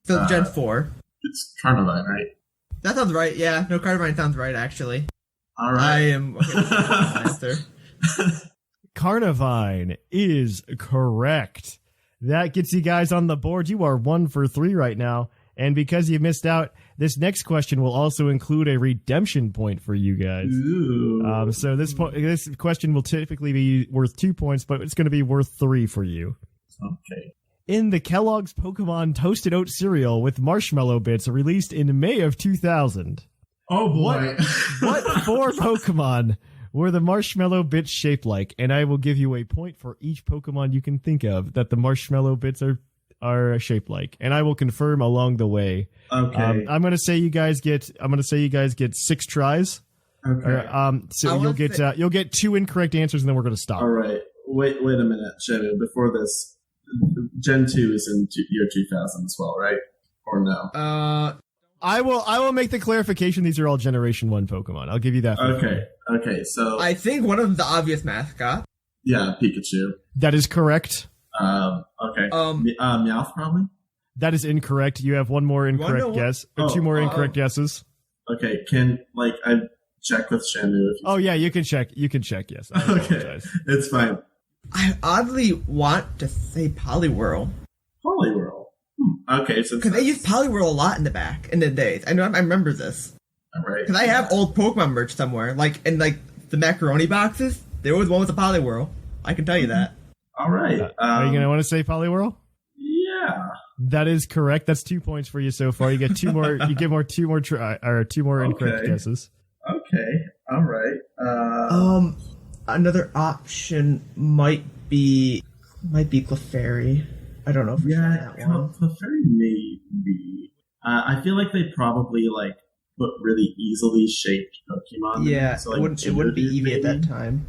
So Gen 4. It's Carnivine, right? That sounds right, yeah. No, Carnivine sounds right, actually. All right. I am okay with that answer. Carnivine is correct. That gets you guys on the board. You are 1 for 3 right now. And because you missed out, this next question will also include a redemption point for you guys. Ooh. So this question will typically be worth 2 points, but it's going to be worth 3 for you. Okay. in the Kellogg's Pokemon Toasted Oat cereal with marshmallow bits released in May of 2000. Oh boy. What 4 Pokemon were the marshmallow bits shaped like? And I will give you a point for each Pokemon you can think of that the marshmallow bits are shaped like, and I will confirm along the way. Okay. I'm gonna say you guys get 6 tries. Okay. So you'll get 2 incorrect answers, and then we're gonna stop. All right. Wait a minute, Shamu. Before this, Gen 2 is in year 2000 as well, right? Or no? I will make the clarification. These are all Generation 1 Pokemon. I'll give you that. Okay. So I think one of them the obvious mascot. Yeah, Pikachu. That is correct. Okay. Meowth probably. That is incorrect. You have one more incorrect guess. Or 2 more incorrect guesses. Okay. Can I check with Shamu? Oh yeah, you can check. Yes. Okay. It's fine. I oddly want to say Poliwhirl. Poliwhirl. Okay, so because they used Poliwhirl a lot in the days. I remember this. All right. Because I have old Pokemon merch somewhere, like in the macaroni boxes. There was one with a Poliwhirl. I can tell you that. All right. Are you gonna want to say Poliwhirl? Yeah. That is correct. That's 2 points for you so far. You get 2 more. You get 2 more incorrect guesses. Okay. All right. Another option might be Clefairy. I don't know if that one. Clefairy may be. I feel like they probably put really easily shaped Pokemon. Yeah, so, it wouldn't be Eevee at that time.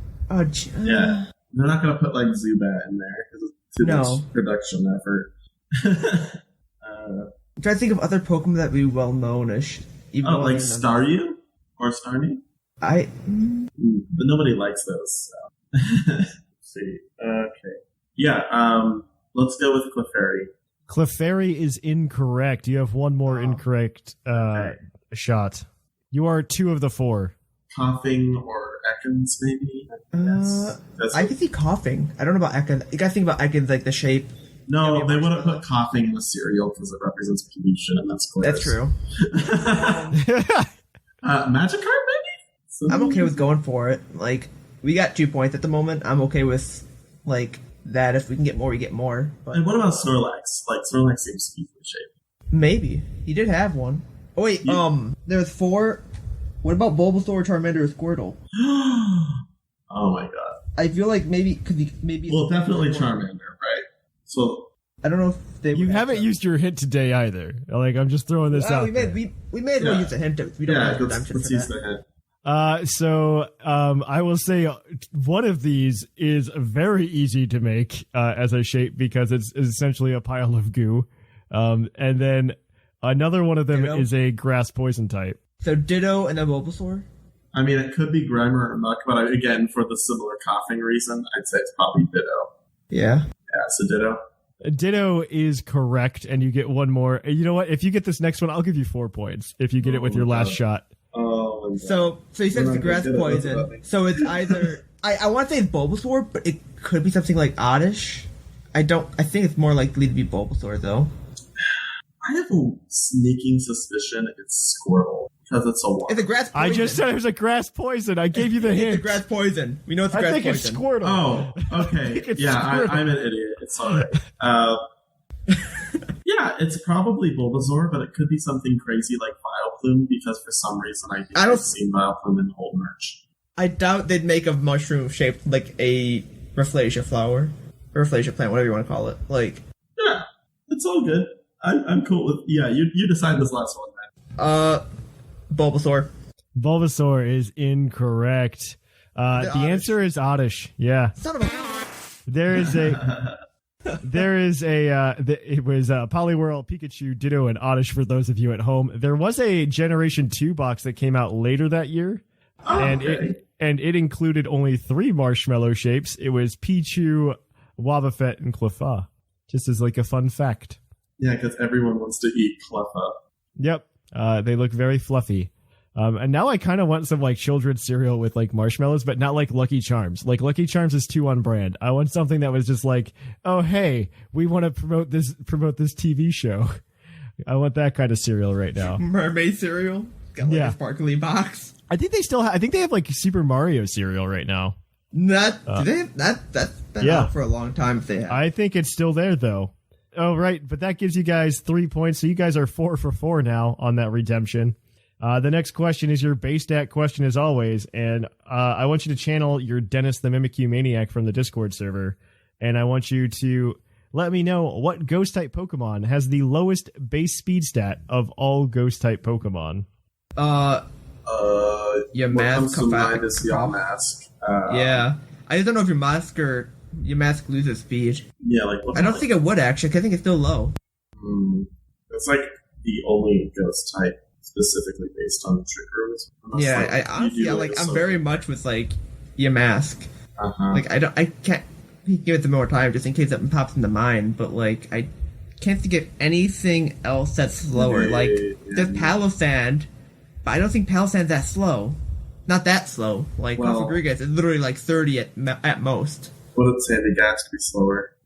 Yeah, they're not gonna put Zubat in there because it's too much production effort. I'm trying to think of other Pokemon that would be well known-ish. Like Staryu or Starmie? But nobody likes those. So. Let's see. Okay. Yeah. Let's go with Clefairy. Clefairy is incorrect. You have one more incorrect shot. You are 2 of the 4. Coughing or Ekans, maybe? I can see Coughing. I don't know about Ekans. You gotta think about Ekans, like the shape. No, they wouldn't put Coughing in the cereal because it represents pollution, and that's gross. That's true. Magikarp, maybe? I'm okay with going for it. We got 2 points at the moment. I'm okay with, that. If we can get more, we get more. But and what about Snorlax? Snorlax seems equally shaped. Maybe. He did have one. Oh, wait. There's 4. What about Bulbasaur, Charmander, or Squirtle? Oh my god. I feel like maybe... Well, definitely Charmander, right? So... I don't know if they... You haven't used your hint today either. I'm just throwing this out. We may as well use a hint. We don't have let's use the hint. I will say one of these is very easy to make as a shape because it's essentially a pile of goo. And then another one of them is a grass poison type. So Ditto and then Bulbasaur? I mean, it could be Grimer or Muck, but again, for the similar coughing reason, I'd say it's probably Ditto. Yeah. Yeah, so Ditto. Ditto is correct, and you get one more. You know what? If you get this next one, I'll give you 4 points if you get it with your last shot. Oh, my God. So you said it's the grass poison. So it's either... I want to say it's Bulbasaur, but it could be something like Oddish. I think it's more likely to be Bulbasaur, though. I have a sneaking suspicion it's Squirtle, because it's a water. It's a grass poison. I just said it was a grass poison. I gave you the hint. It's a grass poison. We know it's a grass poison. I think it's Squirtle. Oh, okay. I'm an idiot. It's alright. Yeah, it's probably Bulbasaur, but it could be something crazy like Vileplume, because for some reason I don't see Vileplume in old merch. I doubt they'd make a mushroom shaped like a Rafflesia flower. Or Rafflesia plant, whatever you want to call it. Yeah, it's all good. I'm cool with... Yeah, you decide this last one, man. Bulbasaur. Bulbasaur is incorrect. The answer is Oddish. Yeah. Son of a... There is a... It was Poliwhirl, Pikachu, Ditto, and Oddish for those of you at home. There was a Generation 2 box that came out later that year. And it included only 3 marshmallow shapes. It was Pichu, Wobbuffet, and Cleffa. Just as a fun fact. Yeah, because everyone wants to eat Cleffa. Yep. They look very fluffy. And now I kind of want some children's cereal with marshmallows, but not Lucky Charms. Lucky Charms is too on brand. I want something that was just oh hey, we want to promote this TV show. I want that kind of cereal right now. Mermaid cereal. Got a sparkly box. I think they still have. I think they have Super Mario cereal right now. That's been out for a long time. If they have. I think it's still there though. Oh, right. But that gives you guys 3 points. So you guys are 4 for 4 now on that redemption. The next question is your base stat question as always. And I want you to channel your Dennis the Mimikyu Maniac from the Discord server. And I want you to let me know what ghost-type Pokemon has the lowest base speed stat of all ghost-type Pokemon. Your mask comes to mind is your mask. Yeah. I just don't know if your mask loses speed. Yeah, like... I don't think it would, actually, because I think it's still low. It's like the only ghost type specifically based on trick rooms. Yeah, like, I honestly, I'm very much with, like, your mask. Like, I can't give it some more time just in case something pops into mind, but, like, I can't think of anything else that's slower. Like, there's Palossand, but I don't think Palosand's that slow. Not that slow. Like, Rodriguez is literally like 30 at most. Would Sandy Gas be slower?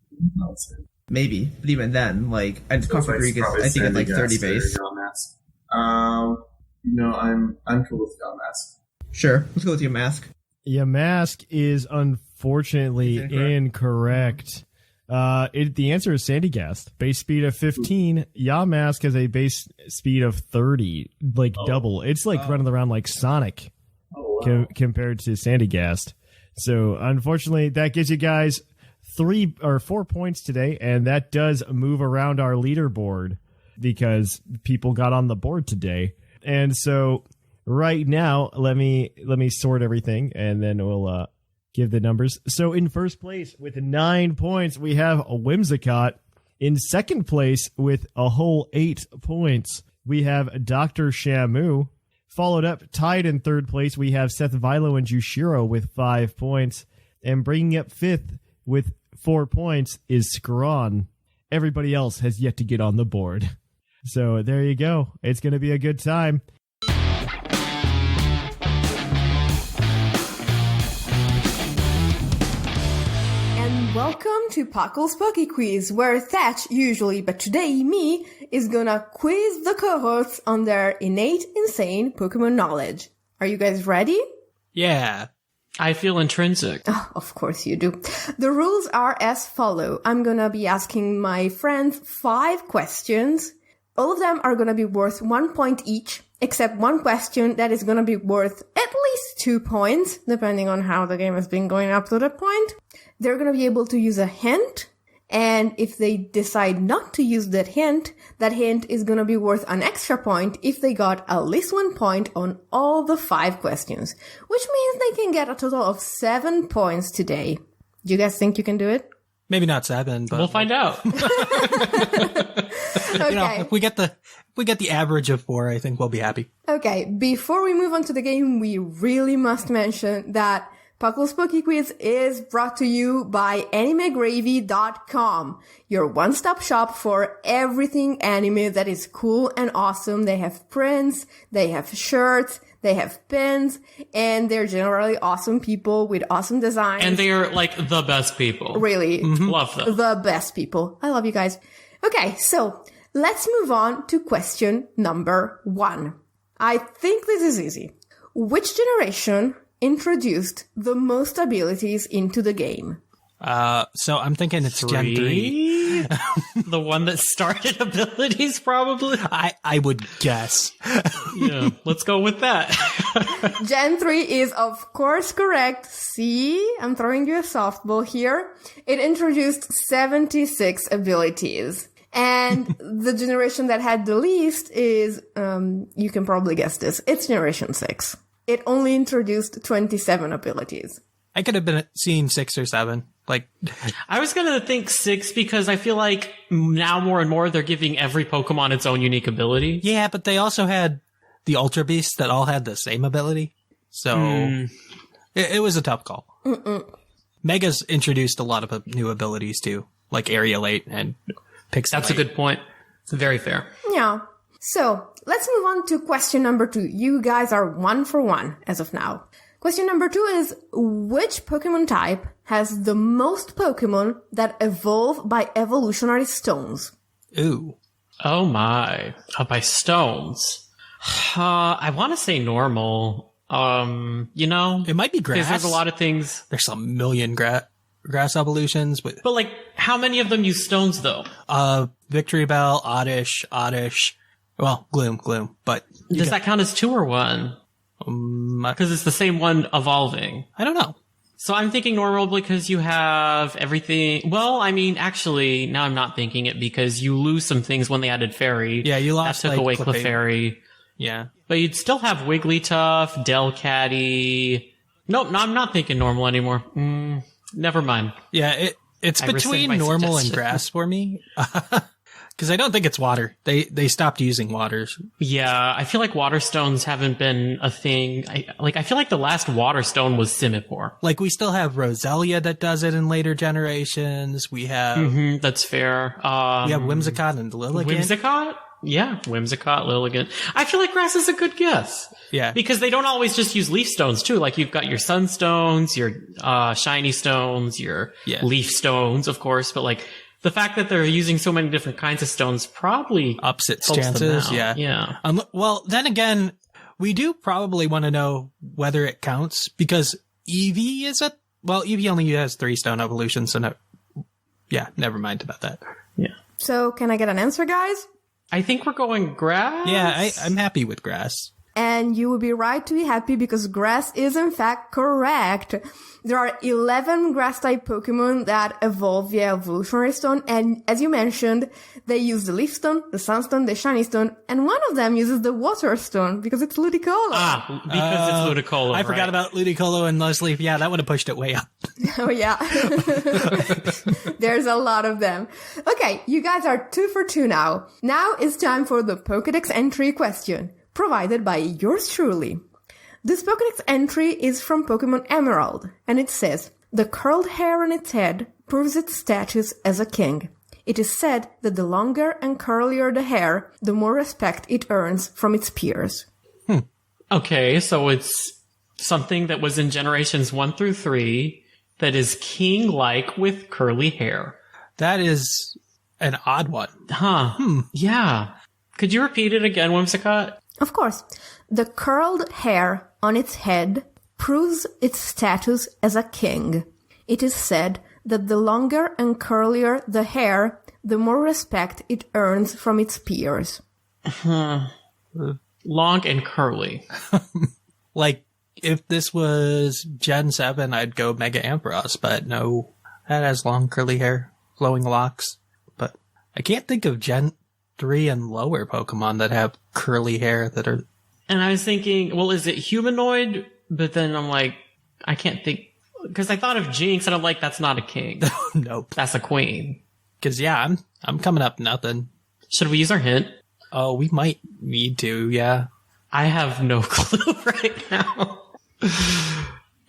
Maybe, but even then, like, Rodriguez, I think it's like 30 base. I'm cool with Yamask. Sure, let's go with your mask. Yamask is unfortunately incorrect. The answer is Sandygast. Base speed of 15. Yamask has a base speed of 30, like double. It's like running around like Sonic compared to Sandygast. So unfortunately, that gives you guys 3 or 4 points today, and that does move around our leaderboard because people got on the board today. And so right now, let me sort everything, and then we'll give the numbers. So in first place with 9 points, we have Whimsicott. In second place with a whole 8 points, we have Dr. Shamu. Followed up, tied in third place, we have Seth Vilo and Jushiro with 5 points. And bringing up fifth with 4 points is Zcron. Everybody else has yet to get on the board. So there you go. It's going to be a good time. Welcome to PUCL's PokeQuiz, where Thatch, usually, but today me, is gonna quiz the cohorts on their innate, insane Pokemon knowledge. Are you guys ready? Yeah. I feel intrinsic. Oh, of course you do. The rules are as follow. I'm gonna be asking my friends 5 questions. All of them are gonna be worth 1 point each, except one question that is gonna be worth at least 2 points, depending on how the game has been going up to that point. They're going to be able to use a hint, and if they decide not to use that hint is going to be worth an extra point if they got at least 1 point on all the 5 questions, which means they can get a total of 7 points today. Do you guys think you can do it? Maybe not 7, but we'll find out. Okay. You know, if we get the average of 4, I think we'll be happy. Okay, before we move on to the game, we really must mention that PUCL's PokeQuiz is brought to you by AnimeGravy.com, your one-stop shop for everything anime that is cool and awesome. They have prints, they have shirts, they have pins, and they're generally awesome people with awesome designs. And they're like the best people. Really. Mm-hmm. Love them. The best people. I love you guys. Okay, so let's move on to question number 1. I think this is easy. Which generation introduced the most abilities into the game? So I'm thinking it's Gen 3. The one that started abilities, probably? I would guess. Yeah, let's go with that. Gen 3 is, of course, correct. See? I'm throwing you a softball here. It introduced 76 abilities. And the generation that had the least is, you can probably guess this, it's Generation 6. It only introduced 27 abilities. I could have been seeing 6 or 7. Like, I was gonna think 6 because I feel like now more and more they're giving every Pokemon its own unique ability. yeah, but they also had the Ultra Beasts that all had the same ability. So it was a tough call. Mega's introduced a lot of new abilities too, like Aerialate and Pixelate. That's a good point. It's very fair. Yeah. So, let's move on to question number 2. You guys are 1 for 1 as of now. Question number 2 is, which Pokemon type has the most Pokemon that evolve by evolutionary stones? Ooh. Oh my. By stones. I want to say normal. You know? It might be grass. Because there's a lot of things. There's a million grass grass evolutions. But like, how many of them use stones though? Victory Bell, Oddish. Well, Gloom. But does that count as 2 or 1? Because it's the same one evolving. I don't know. So I'm thinking normal because you have everything. Well, I mean, actually, now I'm not thinking it because you lose some things when they added Fairy. Yeah, you lost that took away Clefairy. Clefairy. Yeah. But you'd still have Wigglytuff, Delcatty. Nope, no, I'm not thinking normal anymore. Never mind. Yeah, it's I rescind between my normal and suggestion. grass for me. Because I don't think it's water. They stopped using waters. Yeah, I feel like water stones haven't been a thing. I feel like the last water stone was Simipour. Like, we still have Roselia that does it in later generations. We have... That's fair. we have Whimsicott and Lilligant. Whimsicott? Yeah, Whimsicott, Lilligant. I feel like grass is a good guess. Yeah. Because they don't always just use leaf stones, too. Like, you've got your sunstones, your shiny stones, your leaf stones, of course. But, like, the fact that they're using so many different kinds of stones probably ups its helps them chances. out. Yeah. Well, then again, we do probably want to know whether it counts because Eevee is Eevee only has 3 stone evolutions. So never mind about that. Yeah. So can I get an answer, guys? I think we're going grass. Yeah, I'm happy with grass. And you would be right to be happy because grass is in fact correct. There are 11 grass-type Pokemon that evolve via evolutionary stone, and as you mentioned, they use the leaf stone, the sunstone, the shiny stone, and one of them uses the water stone because it's Ludicolo. Ah, because it's Ludicolo. I forgot about Ludicolo and Nuzleaf. Yeah, that would have pushed it way up. Oh yeah. There's a lot of them. Okay, you guys are 2 for 2 now. Now it's time for the Pokédex entry question, provided by yours truly. This Pokédex entry is from Pokemon Emerald, and it says, the curled hair on its head proves its status as a king. It is said that the longer and curlier the hair, the more respect it earns from its peers. Okay, so it's something that was in generations 1 through 3 that is king-like with curly hair. That is an odd one. Huh. Yeah. Could you repeat it again, Whimsicott? Of course. The curled hair on its head proves its status as a king. It is said that the longer and curlier the hair, the more respect it earns from its peers. Long and curly. Like, if this was Gen 7, I'd go Mega Ampharos, but no. That has long curly hair, flowing locks. But I can't think of Gen 3 and lower Pokemon that have curly hair that are... And I was thinking, well, is it humanoid? But then I'm like, I can't think... Because I thought of Jinx, and I'm like, that's not a king. Nope. That's a queen. Because, yeah, I'm coming up nothing. Should we use our hint? Oh, we might need to, yeah. I have no clue right now.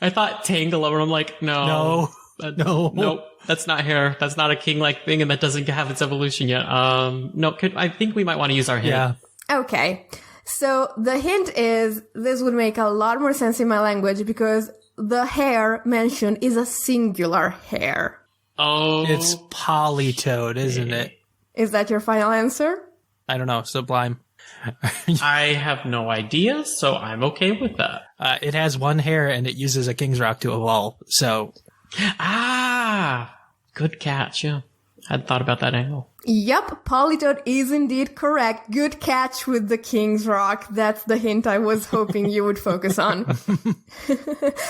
I thought Tangela, and I'm like, no. Nope. That's not hair. That's not a king-like thing, and that doesn't have its evolution yet. No, I think we might want to use our hint. Yeah. Okay. So the hint is, this would make a lot more sense in my language because the hair mentioned is a singular hair. Oh. It's Politoed, isn't it? Is that your final answer? I don't know. Sublime. I have no idea, so I'm okay with that. It has one hair and it uses a King's Rock to evolve, so... Good catch, yeah. Hadn't thought about that angle. Yep, Politoed is indeed correct. Good catch with the King's Rock. That's the hint I was hoping you would focus on.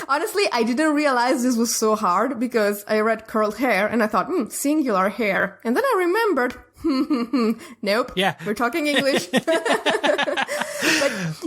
Honestly, I didn't realize this was so hard because I read curled hair and I thought, singular hair. And then I remembered, nope. Yeah. We're talking English. But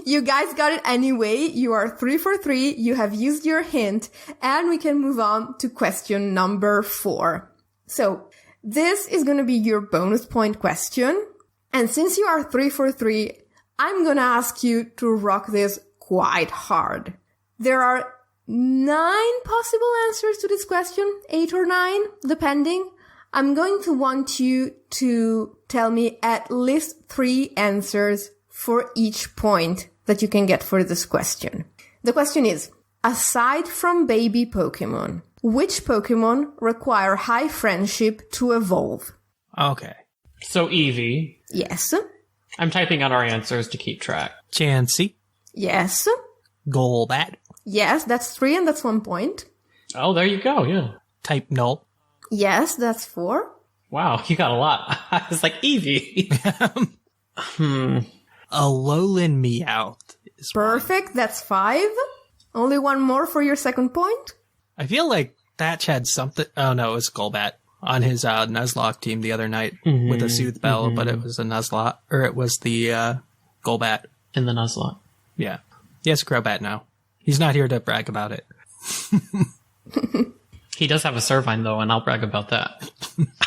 you guys got it anyway. You are 3 for 3. You have used your hint and we can move on to question number 4. So, this is going to be your bonus point question. And since you are 3 for 3, I'm going to ask you to rock this quite hard. There are 9 possible answers to this question, 8 or 9, depending. I'm going to want you to tell me at least 3 answers for each point that you can get for this question. The question is, aside from baby Pokemon, which Pokemon require high friendship to evolve? Okay. So Eevee. Yes. I'm typing out our answers to keep track. Chansey. Yes. Golbat. Yes, that's 3 and that's 1 point. Oh, there you go, yeah. type Null. Yes, that's 4. Wow, you got a lot. I was like, Eevee. Alolan Meowth. Perfect, that's 5. Only one more for your second point. I feel like Thatch had something. Oh no, it was Golbat on his Nuzlocke team the other night with a Soothe Bell, but it was a Nuzlocke, or it was the Golbat In the Nuzlocke. Yeah, he has a Crobat now. He's not here to brag about it. He does have a Servine though, and I'll brag about that.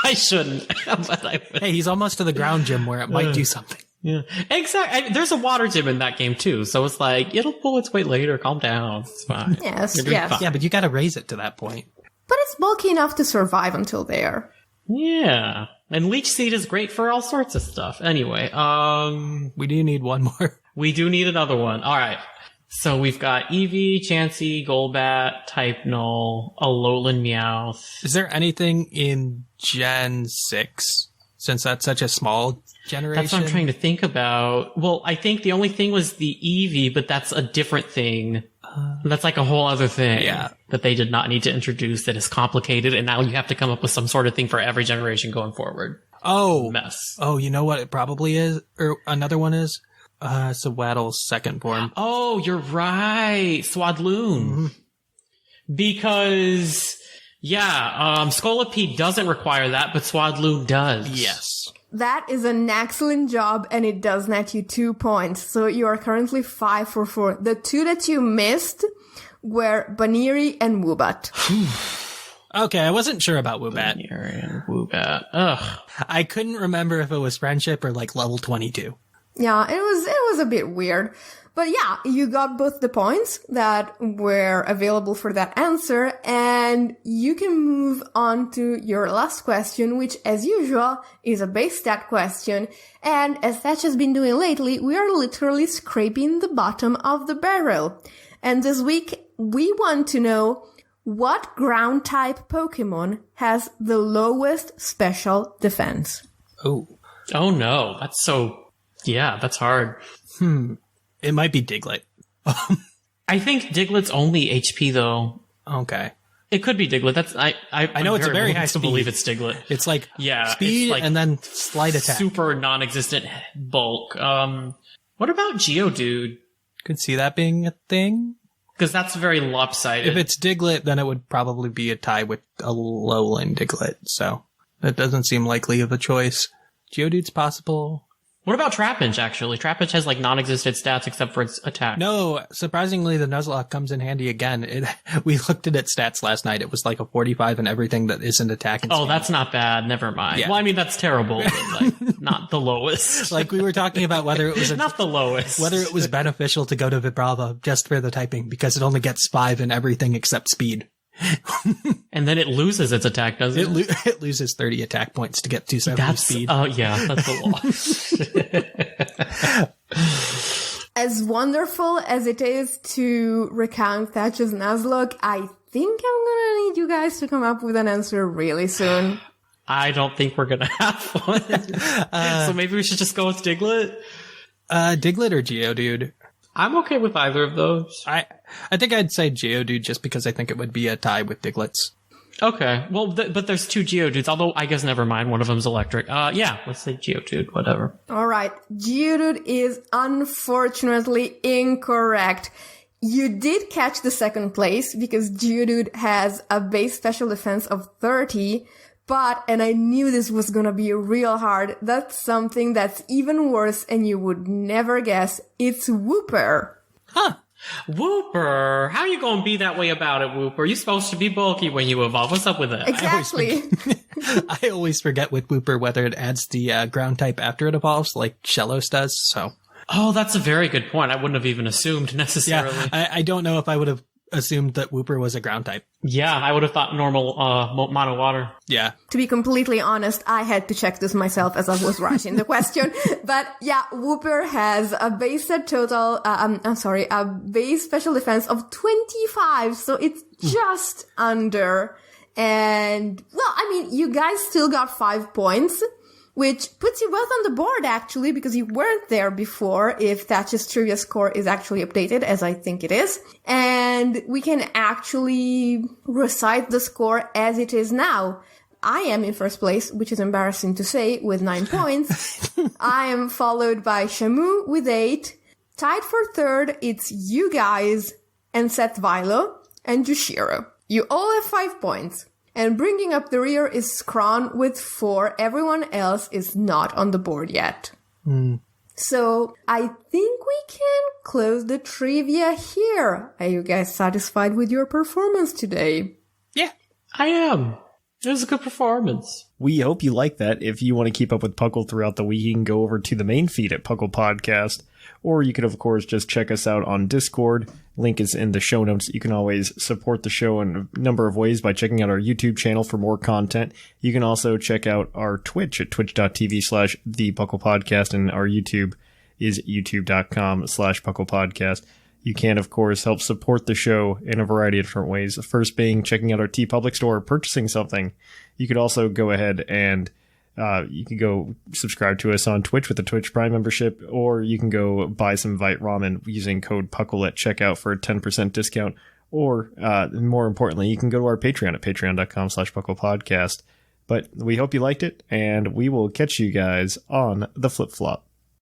I shouldn't, but I would. Hey, he's almost to the ground gym where it might do something. Yeah, exactly. There's a water gym in that game too, so it's like it'll pull its weight later. Calm down, it's fine. Yes, You're doing yes. fine. Yeah, but you got to raise it to that point. But it's bulky enough to survive until there. Yeah, and Leech Seed is great for all sorts of stuff. Anyway, We do need one more. we do need another one. All right. So we've got Eevee, Chansey, Golbat, Type Null, Alolan Meowth. Is there anything in Gen 6? Since that's such a small generation? That's what I'm trying to think about. Well, I think the only thing was the Eevee, but that's a different thing. That's like a whole other thing that they did not need to introduce that is complicated, and now you have to come up with some sort of thing for every generation going forward. Oh. Mess. Oh, you know what it probably is? Or another one is? Sewaddle's second form. Oh, you're right. Swadloon. Because, Scolipede doesn't require that, but Swadloon does. Yes. That is an excellent job, and it does net you 2 points. So you are currently 5 for 4. The 2 that you missed were Baniri and Woobat. Okay, I wasn't sure about Woobat. Baniri and Woobat. Ugh. I couldn't remember if it was friendship or like level 22. Yeah, it was a bit weird. But yeah, you got both the points that were available for that answer, and you can move on to your last question, which, as usual, is a base stat question. And as Thatch has been doing lately, we are literally scraping the bottom of the barrel. And this week, we want to know what ground-type Pokemon has the lowest special defense. Oh. Oh no, that's hard. It might be Diglett. I think Diglett's only HP though. Okay. It could be Diglett. I know it's a very high to speed. believe it's Diglett. It's like it's speed like and then slight attack. super non-existent bulk. What about Geodude? Could see that being a thing. Because that's very lopsided. If it's Diglett, then it would probably be a tie with a Alolan Diglett. So that doesn't seem likely of a choice. Geodude's possible. What about Trapinch, actually? Trapinch has, like, non-existent stats except for its attack. No, surprisingly, the Nuzlocke comes in handy again. We looked at its stats last night. It was like a 45 and everything that isn't attacking. Oh, that's not bad. Never mind. Yeah. Well, I mean, that's terrible, but, like, not the lowest. Like, we were talking about whether it was not the lowest. whether it was beneficial to go to Vibrava just for the typing, because it only gets 5 in everything except speed. And then it loses its attack, doesn't it? It loses 30 attack points to get 270 speed. Oh, yeah, that's a lot. As wonderful as it is to recount Thatch's Nuzlocke, I think I'm gonna need you guys to come up with an answer really soon. I don't think we're gonna have one. So maybe we should just go with Diglett? Diglett or Geodude? I'm okay with either of those. I think I'd say Geodude just because I think it would be a tie with Diglett's. Okay. Well, but there's 2 Geodudes, although I guess never mind. One of them's electric. Let's say Geodude, whatever. Alright, Geodude is unfortunately incorrect. You did catch the second place because Geodude has a base special defense of 30, but, and I knew this was gonna be real hard, that's something that's even worse and you would never guess. It's Wooper. Huh. Wooper. How you gonna be that way about it, Wooper? You're supposed to be bulky when you evolve. What's up with that? Exactly. I always forget with Wooper whether it adds the ground type after it evolves, like Shellos does, so. Oh, that's a very good point. I wouldn't have even assumed necessarily. Yeah, I don't know if I would have assumed that Wooper was a ground type. Yeah, I would have thought normal mono water. Yeah. To be completely honest, I had to check this myself as I was writing the question. But yeah, Wooper has a base set total, a base special defense of 25, so it's just under. And, well, I mean, you guys still got 5 points, which puts you both on the board, actually, because you weren't there before, if Thatch's trivia score is actually updated, as I think it is. And and we can actually recite the score as it is now. I am in first place, which is embarrassing to say, with 9 points. I am followed by Shamu with 8. Tied for third, it's you guys and Seth Vilo and Jushiro. You all have 5 points. And bringing up the rear is Zcron with 4. Everyone else is not on the board yet. So I think we can close the trivia here. Are you guys satisfied with your performance today? Yeah, I am. It was a good performance. We hope you like that. If you want to keep up with Puckle throughout the week, you can go over to the main feed at Puckle Podcast, or you could, of course, just check us out on Discord. Link is in the show notes. You can always support the show in a number of ways by checking out our YouTube channel for more content. You can also check out our Twitch at twitch.tv/thepucklepodcast, and our YouTube is youtube.com/pucklepodcast. You can, of course, help support the show in a variety of different ways. The first being checking out our TeePublic store, purchasing something. You could also go ahead and you can go subscribe to us on Twitch with the Twitch Prime membership, or you can go buy some Vite Ramen using code Puckle at checkout for a 10% discount. Or, more importantly, you can go to our Patreon at patreon.com/pucklepodcast. But we hope you liked it, and we will catch you guys on the flip-flop.